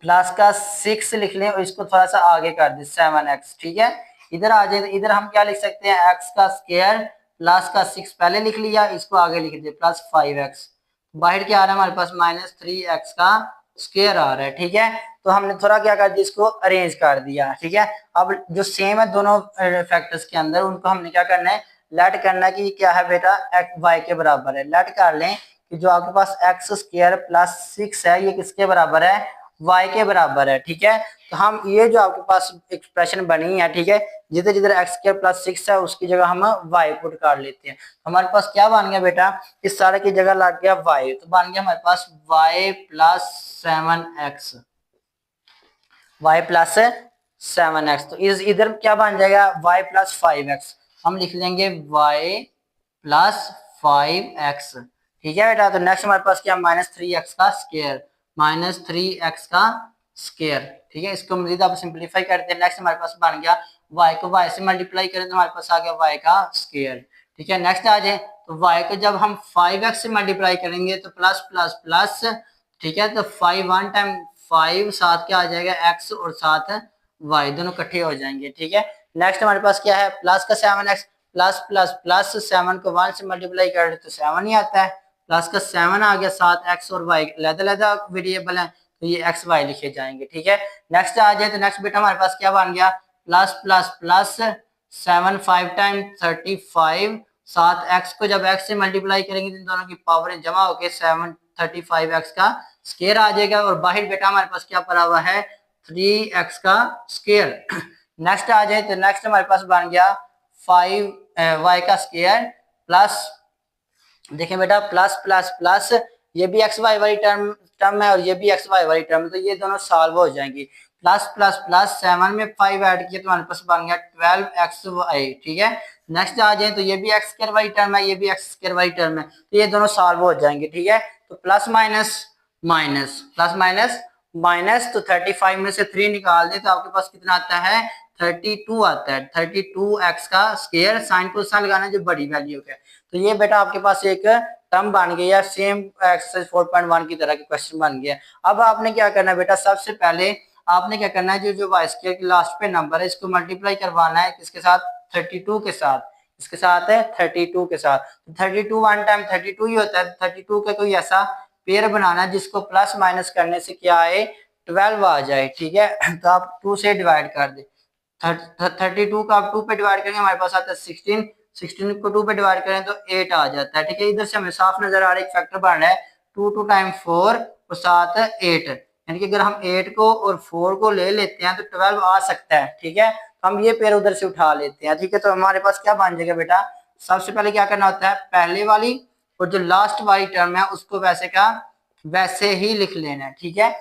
प्लस का 6 लिख लें और इसको थोड़ा सा आगे कर दें 7x। ठीक है, इधर आ जाए, इधर हम क्या लिख सकते हैं, x का स्क्वायर प्लस का 6 पहले लिख लिया, इसको आगे लिख दिया प्लस 5x। बाहर क्या आ रहा है हमारे पास, -3x का स्क्वायर आ रहा है। ठीक है, तो हमने थोड़ा क्या कर दिया, इसको अरेंज कर दिया। ठीक है, अब जो सेम है दोनों फैक्टर्स के अंदर, उनको हमने क्या करना है, लेट करना है कि क्या है बेटा, y के बराबर है। लेट कर लें कि जो आपके पास x स्क्वायर प्लस 6 है ये किसके बराबर है, y के बराबर है, ठीक है। तो हम ये जो आपके पास एक्सप्रेशन बनी है, ठीक है, जिधर जिधर एक्स स्क्वायर प्लस 6 है उसकी जगह हम y पुट कर लेते हैं। हमारे पास क्या बन गया बेटा, इस सारे की जगह लग गया y, तो बन गया हमारे पास y plus 7x, y plus 7x। तो इधर क्या बन जाएगा, y प्लस 5x, हम लिख लेंगे y प्लस 5x, ठीक है बेटा। तो नेक्स्ट हमारे पास क्या, -3x का स्क्वायर, -3x का स्क्वायर, ठीक है। इसको मजीद आप सिंप्लीफाई करते हैं, नेक्स्ट हमारे पास बन गया y को y से मल्टीप्लाई करें तो हमारे पास आ गया y का स्क्वायर, ठीक है। नेक्स्ट आ जाए तो y को जब हम 5x से मल्टीप्लाई करेंगे तो प्लस प्लस प्लस, ठीक है। तो 5 वन टाइम 5 साथ क्या आ जाएगा x और साथ y दोनों इकट्ठे हो जाएंगे, ठीक है। नेक्स्ट हमारे पास क्या है, प्लस का 7x, प्लस प्लस प्लस 7 को 1 से मल्टीप्लाई कर तो 7 ही आता है, प्लस का 7 आ गया, साथ x और y अलग-अलग वेरिएबल है तो ये x y लिखे जाएंगे, ठीक है। नेक्स्ट आ जाए तो नेक्स्ट बेटा हमारे पास क्या बन गया, प्लस प्लस प्लस 7 5 टाइम 35, साथ x को जब x से मल्टीप्लाई करेंगे तो इन दोनों की पावर जमा होकर 735x का स्क्वायर आ जाएगा, और बाहर बेटा हमारे पास क्या पड़ा हुआ है, 3x का स्क्वायर। नेक्स्ट आ जाए तो नेक्स्ट हमारे पास बन गया 5y का स्क्वायर प्लस, देखें बेटा प्लस प्लस प्लस, ये भी एक्स वाई वाली टर्म है और ये भी एक्स वाई वाली टर्म है, तो ये दोनों सॉल्व हो जाएंगी। प्लस प्लस प्लस 7 में 5 ऐड किया तो हमारे पास बन गया 12xy, ठीक है। नेक्स्ट आ जाए तो ये भी एक्स स्क्वायर वाली टर्म है, ये भी एक्स स्क्वायर वाली टर्म है, तो ये दोनों सॉल्व हो जाएंगे, ठीक है। तो plus minus minus plus minus minus, तो 35 में से 3 निकाल दें तो आपके पास कितना आता है, 32 आता है। 32x का स्क्वायर, साइन को साइन लगाना जो बड़ी वैल्यू है, तो ये बेटा आपके पास एक टर्म बन गई है, सेम एक्सरसाइज 4.1 की तरह की क्वेश्चन बन गया। अब आपने क्या करना है बेटा, सबसे पहले आपने क्या करना है, जो जो वाई स्क्वायर की लास्ट पे नंबर है इसको मल्टीप्लाई करवाना है किसके साथ, 32 के साथ, इसके साथ है 32 के साथ। 32 वन टाइम 32 ही होता है, 32 का कोई ऐसा पेयर बनाना है जिसको प्लस माइनस करने से क्या आए, 12 आ जाए, ठीक है। तो आप 2 से डिवाइड कर दे, 32 का आप 2 पे डिवाइड करेंगे हमारे पास आता है 16, 16 को 2 पे डिवाइड करें तो 8 आ जाता है, ठीक है। इधर से हमें साफ नजर आ रहा है एक फैक्टर बन रहा है 2 2 टाइम 4 और साथ 8, यानी कि अगर हम 8 को और 4 को ले लेते हैं तो 12 आ सकता है, ठीक है। तो हम ये पेयर उधर से उठा लेते हैं, ठीक है। तो हमारे पास क्या बन जाएगा बेटा, सबसे पहले क्या करना होता है, पहले वाली और जो लास्ट वाली टर्म है उसको वैसे का वैसे ही लिख लेना है, ठीक है।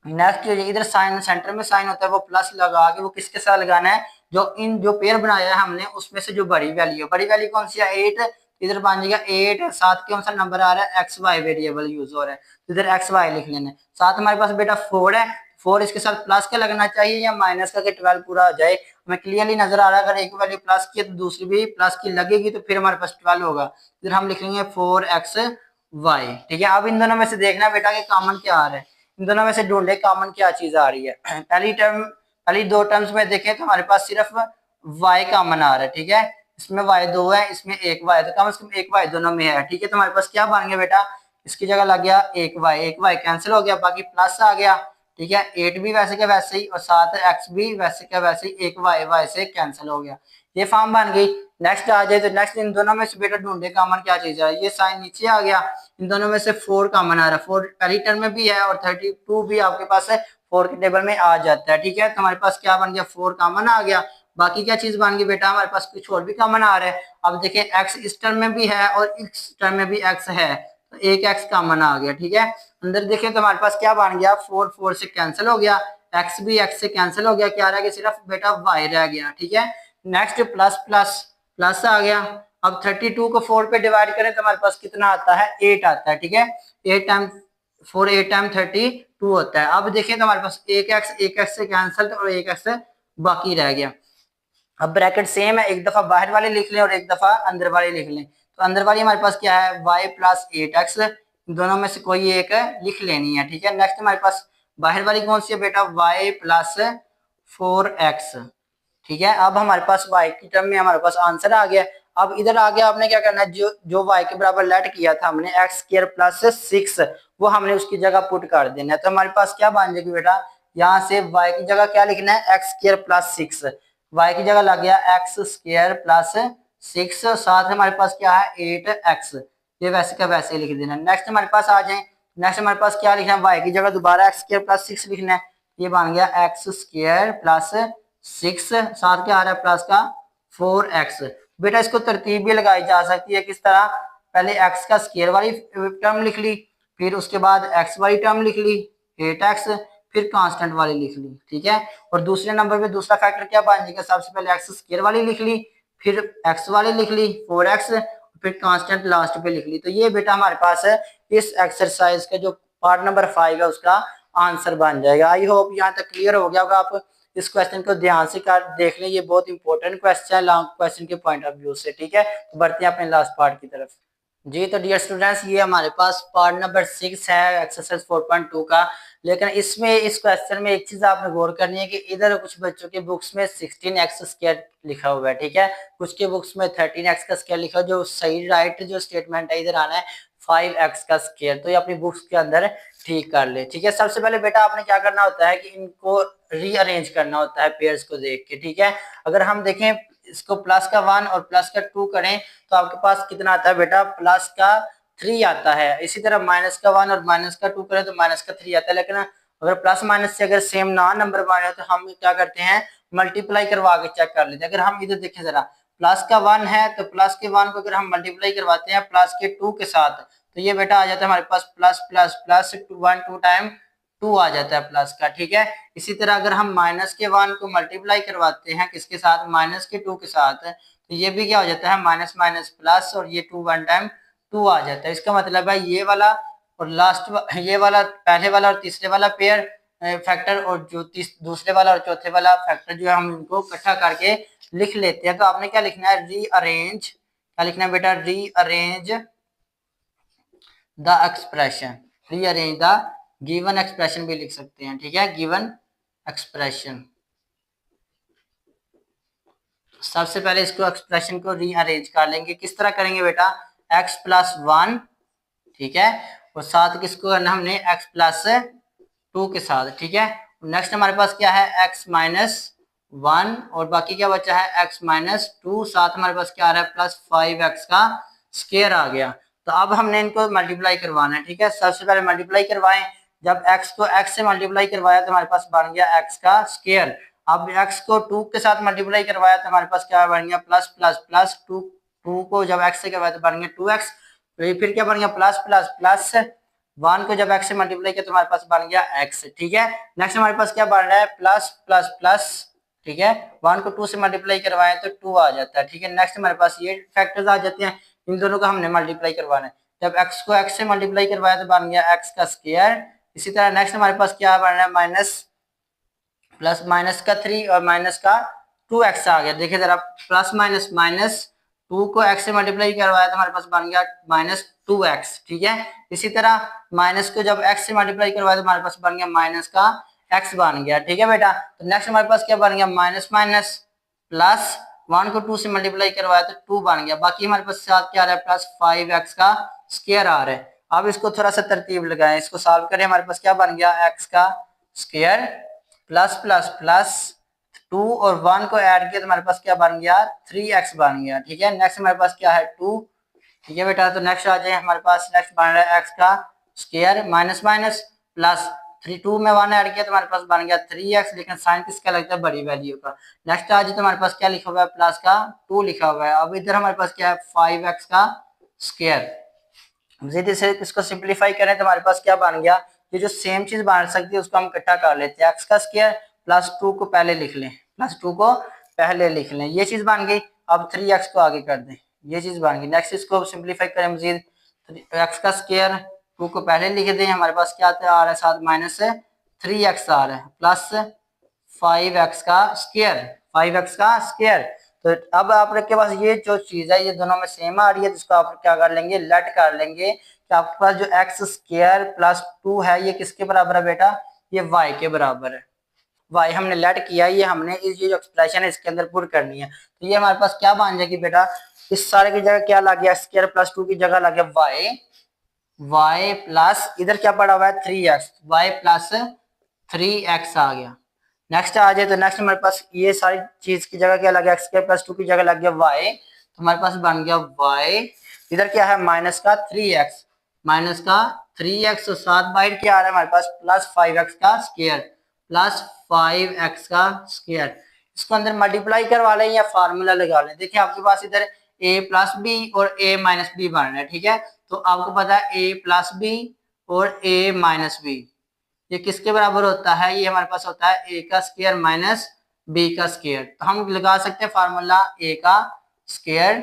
नेक्स्ट इधर साइन, सेंटर में साइन होता है वो प्लस लगा के वो किसके साथ लगाना है, जो पेयर बनाया है हमने उसमें से जो बड़ी वैल्यू कौन सी है, 8, इधर बन जाएगा 8, साथ कौन सा नंबर आ रहा है, एक्स वाई वेरिएबल यूज हो रहा है, इधर एक्स वाई लिख लेना है। साथ हमारे पास बेटा 4 है, 4 इसके साथ प्लस का लगना चाहिए या माइनस का, 12 पूरा आ जाए, हमें क्लियरली नजर आ रहा है अगर एक वैल्यू प्लस की है तो दूसरी भी प्लस की लगेगी तो फिर हमारे पास 12 होगा, इधर हम लिखेंगे 4xy, ठीक है। अब इन दोनों में से देखना बेटा कि कॉमन क्या आ रहा है, इन दोनों में से ढूंढे कॉमन क्या चीज आ रही है। पहली दो टर्म्स में देखें तो हमारे पास सिर्फ y कॉमन आ रहा है, ठीक है। इसमें y 2 है, इसमें 1 y, तो कम से कम 1 y दोनों में है, ठीक है। तो हमारे पास क्या बन गया बेटा, इसकी जगह लग गया 1 y कैंसिल हो गया, बाकी प्लस आ गया, ठीक है। 8 भी वैसे का वैसे ही और साथ x भी वैसे का वैसे ही, 1 y से कैंसिल हो गया, ये फॉर्म बन गई। नेक्स्ट आ जाए तो नेक्स्ट इन दोनों में से बेटा ढूंढे कॉमन क्या चीज है, ये साइन नीचे आ गया, इन दोनों में से 4 कॉमन आ रहा है, 4 पहली टर्म में भी है और 32 भी आपके पास है 4 के टेबल में आ जाता है, ठीक है। तो हमारे पास क्या बन गया, 4 कॉमन आ गया, बाकी क्या चीज बन गई बेटा, हमारे पास कुछ और भी कॉमन आ रहा है। अब देखें एक्स इस टर्म में भी है और इस टर्म में भी एक्स है, तो एक एक्स कॉमन आ गया, ठीक है। अंदर देखें तो हमारे पास क्या बन गया, 4 4 से कैंसिल हो गया, एक्स भी एक्स से कैंसिल हो गया, क्या रह गया, सिर्फ बेटा वाई रह गया, ठीक है। नेक्स्ट प्लस प्लस प्लस आ गया, अब 32 को 4 पे डिवाइड करें तो हमारे पास कितना आता है, 8 आता है, ठीक है। 8 टाइम 4 8 टाइम 32 होता है। अब देखें तो हमारे पास एक एक्स से कैंसिल और एक एक्स बाकी रह गया। अब ब्रैकेट सेम है, एक दफा बाहर वाले लिख लें और एक दफा अंदर वाले लिख लें, तो अंदर वाली हमारे पास क्या है, y प्लस 8x, दोनों में से कोई एक लिख लेनी है, ठीक है। नेक्स्ट हमारे पास बाहर वाली कौन सी है बेटा, y प्लस 4x, ठीक है। अब हमारे पास y की टर्म में हमारे पास आंसर आ गया। अब इधर आ गया, आपने क्या करना है, जो y के बराबर लेट किया था हमने x स्क्वायर प्लस 6, वो हमने उसकी जगह पुट कर देना है। तो हमारे पास क्या बन जाएगी बेटा, यहाँ से y की जगह क्या लिखना है, x स्क्वायर प्लस 6, y की जगह लग गया x स्क्वायर प्लस 6, साथ हमारे पास क्या है 8x, ये वैसे का वैसे लिख देना। नेक्स्ट हमारे पास आ जाए नेक्स्ट हमारे पास क्या लिखना है, वाई की जगह दोबारा एक्स स्क्वायर प्लस 6 लिखना है। ये बन गया एक्स स्क्वायर प्लस 6, साथ क्या आ रहा है प्लस का 4x। बेटा इसको तरतीब भी लगाई जा सकती है, किस तरह, पहले एक्स का स्क्वायर वाली टर्म लिख ली, फिर उसके बाद एक्स वाली टर्म लिख ली 8x, फिर कांस्टेंट वाली लिख ली, ठीक है। और दूसरे नंबर पे दूसरा फैक्टर क्या बन जाएगा, सबसे पहले एक्स स्क्वायर वाली लिख ली, फिर एक्स वाली लिख ली 4x, फिर कांस्टेंट लास्ट पे लिख ली। तो ये बेटा हमारे पास है इस एक्सरसाइज का जो पार्ट नंबर 5 है उसका आंसर बन जाएगा। आई होप यहाँ तक क्लियर हो गया होगा। आप इस क्वेश्चन को ध्यान से कर देख लें, ये बहुत इंपॉर्टेंट क्वेश्चन है लॉन्ग क्वेश्चन के पॉइंट ऑफ व्यू से, ठीक है। तो बढ़ते हैं अपने लास्ट पार्ट की तरफ। जी तो डियर स्टूडेंट्स, ये हमारे पास पार्ट नंबर 6 है एक्सरसाइज 4.2 का। लेकिन इसमें इस क्वेश्चन में एक चीज आपने गौर करनी है कि इधर कुछ बच्चों के बुक्स में 16x स्क्वायर लिखा हुआ है, ठीक है। कुछ के बुक्स में 13x का स्क्वायर लिखा है। जो सही राइट जो स्टेटमेंट है इधर आना है 5x का स्क्वायर। तो ये अपनी बुक्स के अंदर ठीक कर ले, ठीक है। सबसे पहले बेटा आपने क्या करना होता है कि इनको रीअरेंज करना होता है पेयर्स को देख के, ठीक है। अगर हम देखें इसको प्लस का 1 और प्लस का 2 करें तो आपके पास कितना आता है बेटा, प्लस का 3 आता है। इसी तरह माइनस का 1 और माइनस का 2 करें तो माइनस का 3 आता है। लेकिन अगर प्लस माइनस से अगर सेम ना नंबर बने तो हम क्या करते हैं, मल्टीप्लाई करवा के चेक कर लेते हैं। अगर हम इधर देखें जरा, प्लस का 1 है तो प्लस के 1 को अगर हम मल्टीप्लाई करवाते हैं प्लस के 2 के साथ तो ये बेटा आ जाता है हमारे पास प्लस प्लस प्लस 1 2 टाइम 2 आ जाता है प्लस का, ठीक है। इसी तरह अगर हम माइनस के 1 को मल्टीप्लाई करवाते हैं किसके साथ, माइनस के 2 के साथ, तो ये भी क्या हो जाता है माइनस माइनस प्लस और ये 2 1 टाइम 2 आ जाता है। इसका मतलब है ये वाला और लास्ट ये वाला पहले वाला और तीसरे वाला पेयर फैक्टर और जो दूसरे वाला और चौथे वाला फैक्टर जो है हम इनको इकट्ठा करके लिख लेते हैं। तो आपने क्या लिखना है, रीअरेंज, क्या लिखना है बेटा, rearrange the expression, rearrange the given expression भी लिख सकते हैं, ठीक है, गिवन एक्सप्रेशन। सबसे पहले इसको एक्सप्रेशन को रीअरेंज कर लेंगे। किस तरह करेंगे बेटा, x प्लस 1, ठीक है, और साथ किसको करना हमने x प्लस 2 के साथ, ठीक है। नेक्स्ट हमारे पास क्या है, x माइनस 1 और बाकी क्या बचा है x माइनस 2, साथ हमारे पास क्या आ रहा है प्लस 5x का स्क्वायर आ गया। तो अब हमने इनको मल्टीप्लाई करवाना है, ठीक है। सबसे पहले मल्टीप्लाई करवाएं, जब x को x से मल्टीप्लाई करवाया तो हमारे पास बन गया x का स्क्वायर। अब x को 2 के साथ मल्टीप्लाई करवाया तो हमारे पास क्या बन गया, प्लस प्लस प्लस 2, 2 को जब x से करवाया तो बन गया 2x, फिर क्या बन गया प्लस प्लस प्लस 1 को जब x से मल्टीप्लाई किया तो हमारे पास बन गया x, ठीक है। नेक्स्ट हमारे पास क्या बन रहा है, प्लस प्लस प्लस, ठीक है, 1 को 2 से मल्टीप्लाई करवाएं तो 2 आ जाता है, ठीक है। नेक्स्ट हमारे पास ये फैक्टर्स आ जाते हैं, इन दोनों को हमने मल्टीप्लाई करवाना है। जब x को x से मल्टीप्लाई करवाया तो बन गया x का स्क्वायर। इसी तरह नेक्स्ट हमारे पास क्या बन रहा है, माइनस प्लस माइनस का 3 और माइनस का 2x आ गया। देखिए जरा, प्लस माइनस माइनस 2 को x से मल्टीप्लाई करवाया तो हमारे पास बन गया माइनस 2x, ठीक है। इसी तरह माइनस को जब x से मल्टीप्लाई करवाया तो हमारे पास बन गया माइनस का x बन गया, ठीक है बेटा। तो नेक्स्ट हमारे पास क्या बन गया, माइनस माइनस प्लस 1 को 2 से मल्टीप्लाई करवाया तो 2 बन गया। बाकी हमारे पास साथ क्या आ रहा है, प्लस 5x का स्क्वायर आ रहा है। अब इसको थोड़ा सा तरतीब लगाएं, इसको सॉल्व करें, हमारे पास क्या बन गया, x का स्क्वायर प्लस प्लस प्लस 2 और 1 को ऐड किया तो हमारे पास क्या बन गया, 3x बन गया, ठीक है। नेक्स्ट हमारे पास क्या है 2, ठीक है बेटा। तो नेक्स्ट आ जाए हमारे पास, नेक्स्ट बन रहा है x का स्क्वायर माइनस माइनस प्लस 3, 2 में 1 ऐड किया तो हमारे पास बन गया 3x, लेकिन साइन किसका लगता है, बड़ी वैल्यू का। नेक्स्ट आ जाए तो हमारे पास क्या लिखा हुआ है, प्लस का 2 लिखा हुआ है। अब इधर हमारे पास क्या है 5x का स्क्वायर। यदि से इसको सिंप्लीफाई करें तो हमारे पास क्या बन गया, ये जो सेम चीज बन सकती है उसको हम इकट्ठा कर लेते हैं, x का स्क्वायर प्लस 2 को पहले लिख लें, प्लस 2 को पहले लिख लें, ये चीज बन गई। अब 3x को आगे कर दें, ये चीज बन गई। नेक्स्ट इसको सिंप्लीफाई करें मजीद, x का स्क्वायर 2 को पहले लिख दें, हमारे पास क्या आ रहा है साथ माइनस 3x आ रहा है प्लस 5x का स्क्वायर, 5x का स्क्वायर। तो अब आपके पास ये जो चीज है ये दोनों में सेम आ रही है, जिसको आप क्या कर लेंगे, लेट कर लेंगे कि आपके पास जो x स्क्वायर प्लस 2 है ये किसके बराबर है बेटा, ये y के बराबर है। y हमने लेट किया, ये हमने इस ये जो एक्सप्रेशन है इसके अंदर पुट करनी है। तो ये हमारे पास क्या बन जाएगी बेटा, इस सारे की जगह क्या लग गया, स्क्वायर प्लस 2 की जगह लग गया y प्लस इधर क्या पड़ा हुआ है 3x, y प्लस 3x आ गया। नेक्स्ट आ जाए तो नेक्स्ट हमारे पास ये सारी चीज की जगह क्या लग गया, x प्लस 2 की जगह लग गया y, तो हमारे पास बन गया y, इधर क्या है माइनस का 3x, माइनस का 3x और 7 बाहर क्या आ रहा है हमारे पास प्लस 5x का स्क्वायर, प्लस 5x का स्क्वायर। इसको अंदर मल्टीप्लाई करवा लें या फार्मूला लगा लें। देखिए आपके पास इधर a प्लस बी और a माइनस बी बन रहा है, ठीक है। तो आपको पता है a प्लस बी और a माइनस बी ये किसके बराबर होता है, ये हमारे पास होता है a का स्क्वायर माइनस b का स्क्वायर। तो हम लगा सकते हैं फार्मूला a का स्क्वायर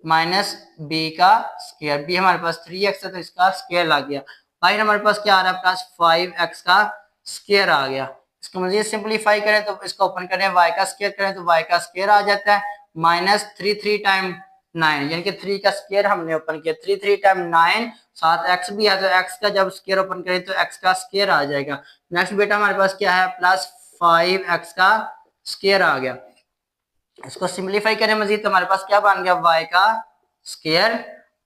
माइनस बी का स्क्वायर। बी हमारे पास 3x है तो इसका स्क्वायर आ गया। बाहर हमारे पास क्या आ रहा है प्लस 5x का स्क्वायर आ गया। इसको मुझे सिंपलीफाई करें तो इसको ओपन करें y का स्क्वायर करें तो y का स्क्वायर आ जाता है माइनस 3 टाइम 9 यानी कि 3 का स्क्वायर हमने ओपन किया 3 टाइम 9 साथ x भी है तो x का जब स्क्वायर ओपन करें तो x का स्क्वायर आ जाएगा। नेक्स्ट बेटा हमारे पास क्या है प्लस 5x का स्क्वायर आ गया। इसको सिंपलीफाई करें मजीद तो हमारे पास क्या बन गया y का square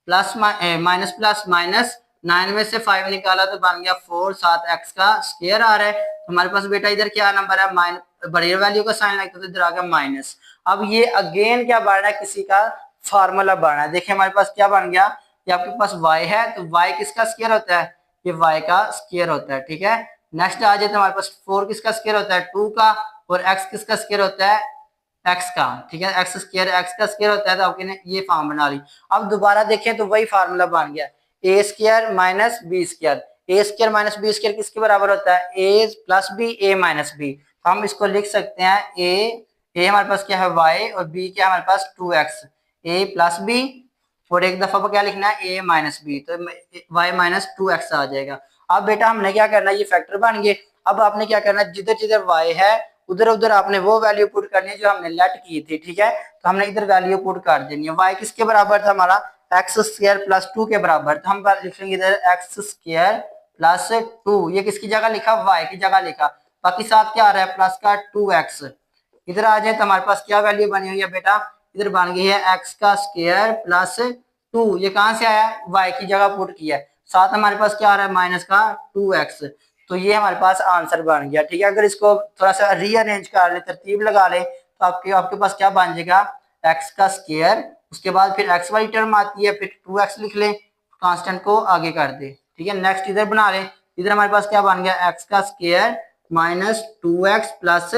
plus minus plus minus 9 में से 5 निकाला तो बन गया 4 साथ x का स्क्वायर आ रहा है। तो हमारे पास बेटा इधर क्या नंबर है माइनस बड़ी वैल्यू का साइन लगता तो इधर आ गया माइनस। अब ये अगेन क्या बन रहा है किसी का फार्मूला बन रहा है। देखिए हमारे पास क्या बन गया ये आपके पास y है तो y किसका स्क्वायर होता है ये y का स्क्वायर होता है, ठीक है। नेक्स्ट आ जाए तो हमारे पास 4 किसका स्क्वायर होता है 2 का और x किसका स्क्वायर होता है x का, ठीक है। एक्स स्क्वायर x का स्क्वायर होता है तो आपने ये फॉर्म बना ली। अब दोबारा देखें तो वही फार्मूला बन गया ए square minus B square. A square minus B square किसके बराबर होता है ए प्लस बी ए माइनस बी। तो हम इसको लिख सकते हैं ए हमारे पास क्या है y और b क्या है हमारे पास 2x ए प्लस बी और एक दफा पर क्या लिखना है ए माइनस बी तो y माइनस 2x आ जाएगा। अब बेटा हमने क्या करना है ये फैक्टर बन गए। अब आपने क्या करना है जिधर जिधर y है उधर उधर आपने वो वैल्यू पुट करनी है जो हमने लेट की थी, ठीक है। तो हमने इधर वैल्यू पुट कर देनी है। y किसके बराबर था हमारा एक्स स्क्वायर प्लस 2 के बराबर। तो हम लिखेंगे इधर एक्स स्क्वायर प्लस 2 ये किसकी जगह लिखा y की जगह लिखा। बाकी साथ क्या आ रहा है प्लस का 2x। इधर आ जाए तो हमारे पास क्या वैल्यू बनी हुई है बेटा इधर बन गई है एक्स का स्क्वायर प्लस 2 ये कहां से आया y की जगह पुट किया है। साथ हमारे पास क्या आ रहा है माइनस का 2x। तो ये हमारे पास आंसर बन गया, ठीक है। अगर इसको थोड़ा सा रीअरेंज कर ले तरतीब लगा ले तो आपके पास क्या बन जाएगा एक्स का स्क्वायर उसके बाद फिर एक्स वाली टर्म आती है फिर 2x लिख ले कांस्टेंट को आगे कर दे, ठीक है। नेक्स्ट इधर बना ले इधर हमारे पास क्या बन गया एक्स का square minus 2x plus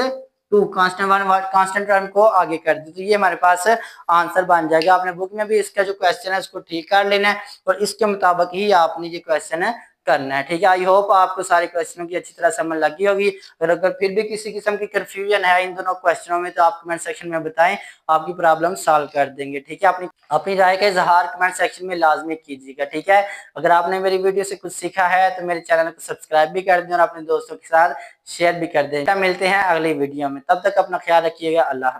2 constant term को आगे कर दे। तो ये हमारे पास आंसर बन जाएगा। आपने बुक में भी इसका जो क्वेश्चन है उसको ठीक कर लेना है और इसके मुताबिक ही आपने ये क्वेश्चन है करना है, ठीक है। आई होप आपको सारे क्वेश्चनों की अच्छी तरह समझ लगी होगी। और अगर फिर भी किसी किस्म की कंफ्यूजन है इन दोनों क्वेश्चनों में तो आप कमेंट सेक्शन में बताएं आपकी प्रॉब्लम सॉल्व कर देंगे, ठीक है। अपनी राय का इजहार कमेंट सेक्शन में लाजमी कीजिएगा, ठीक है। अगर आपने मेरी वीडियो से कुछ सीखा है तो मेरे चैनल को सब्सक्राइब भी कर दें और अपने दोस्तों के साथ शेयर भी कर दें। मिलते हैं अगली वीडियो में, तब तक अपना ख्याल रखिएगा। अल्लाह।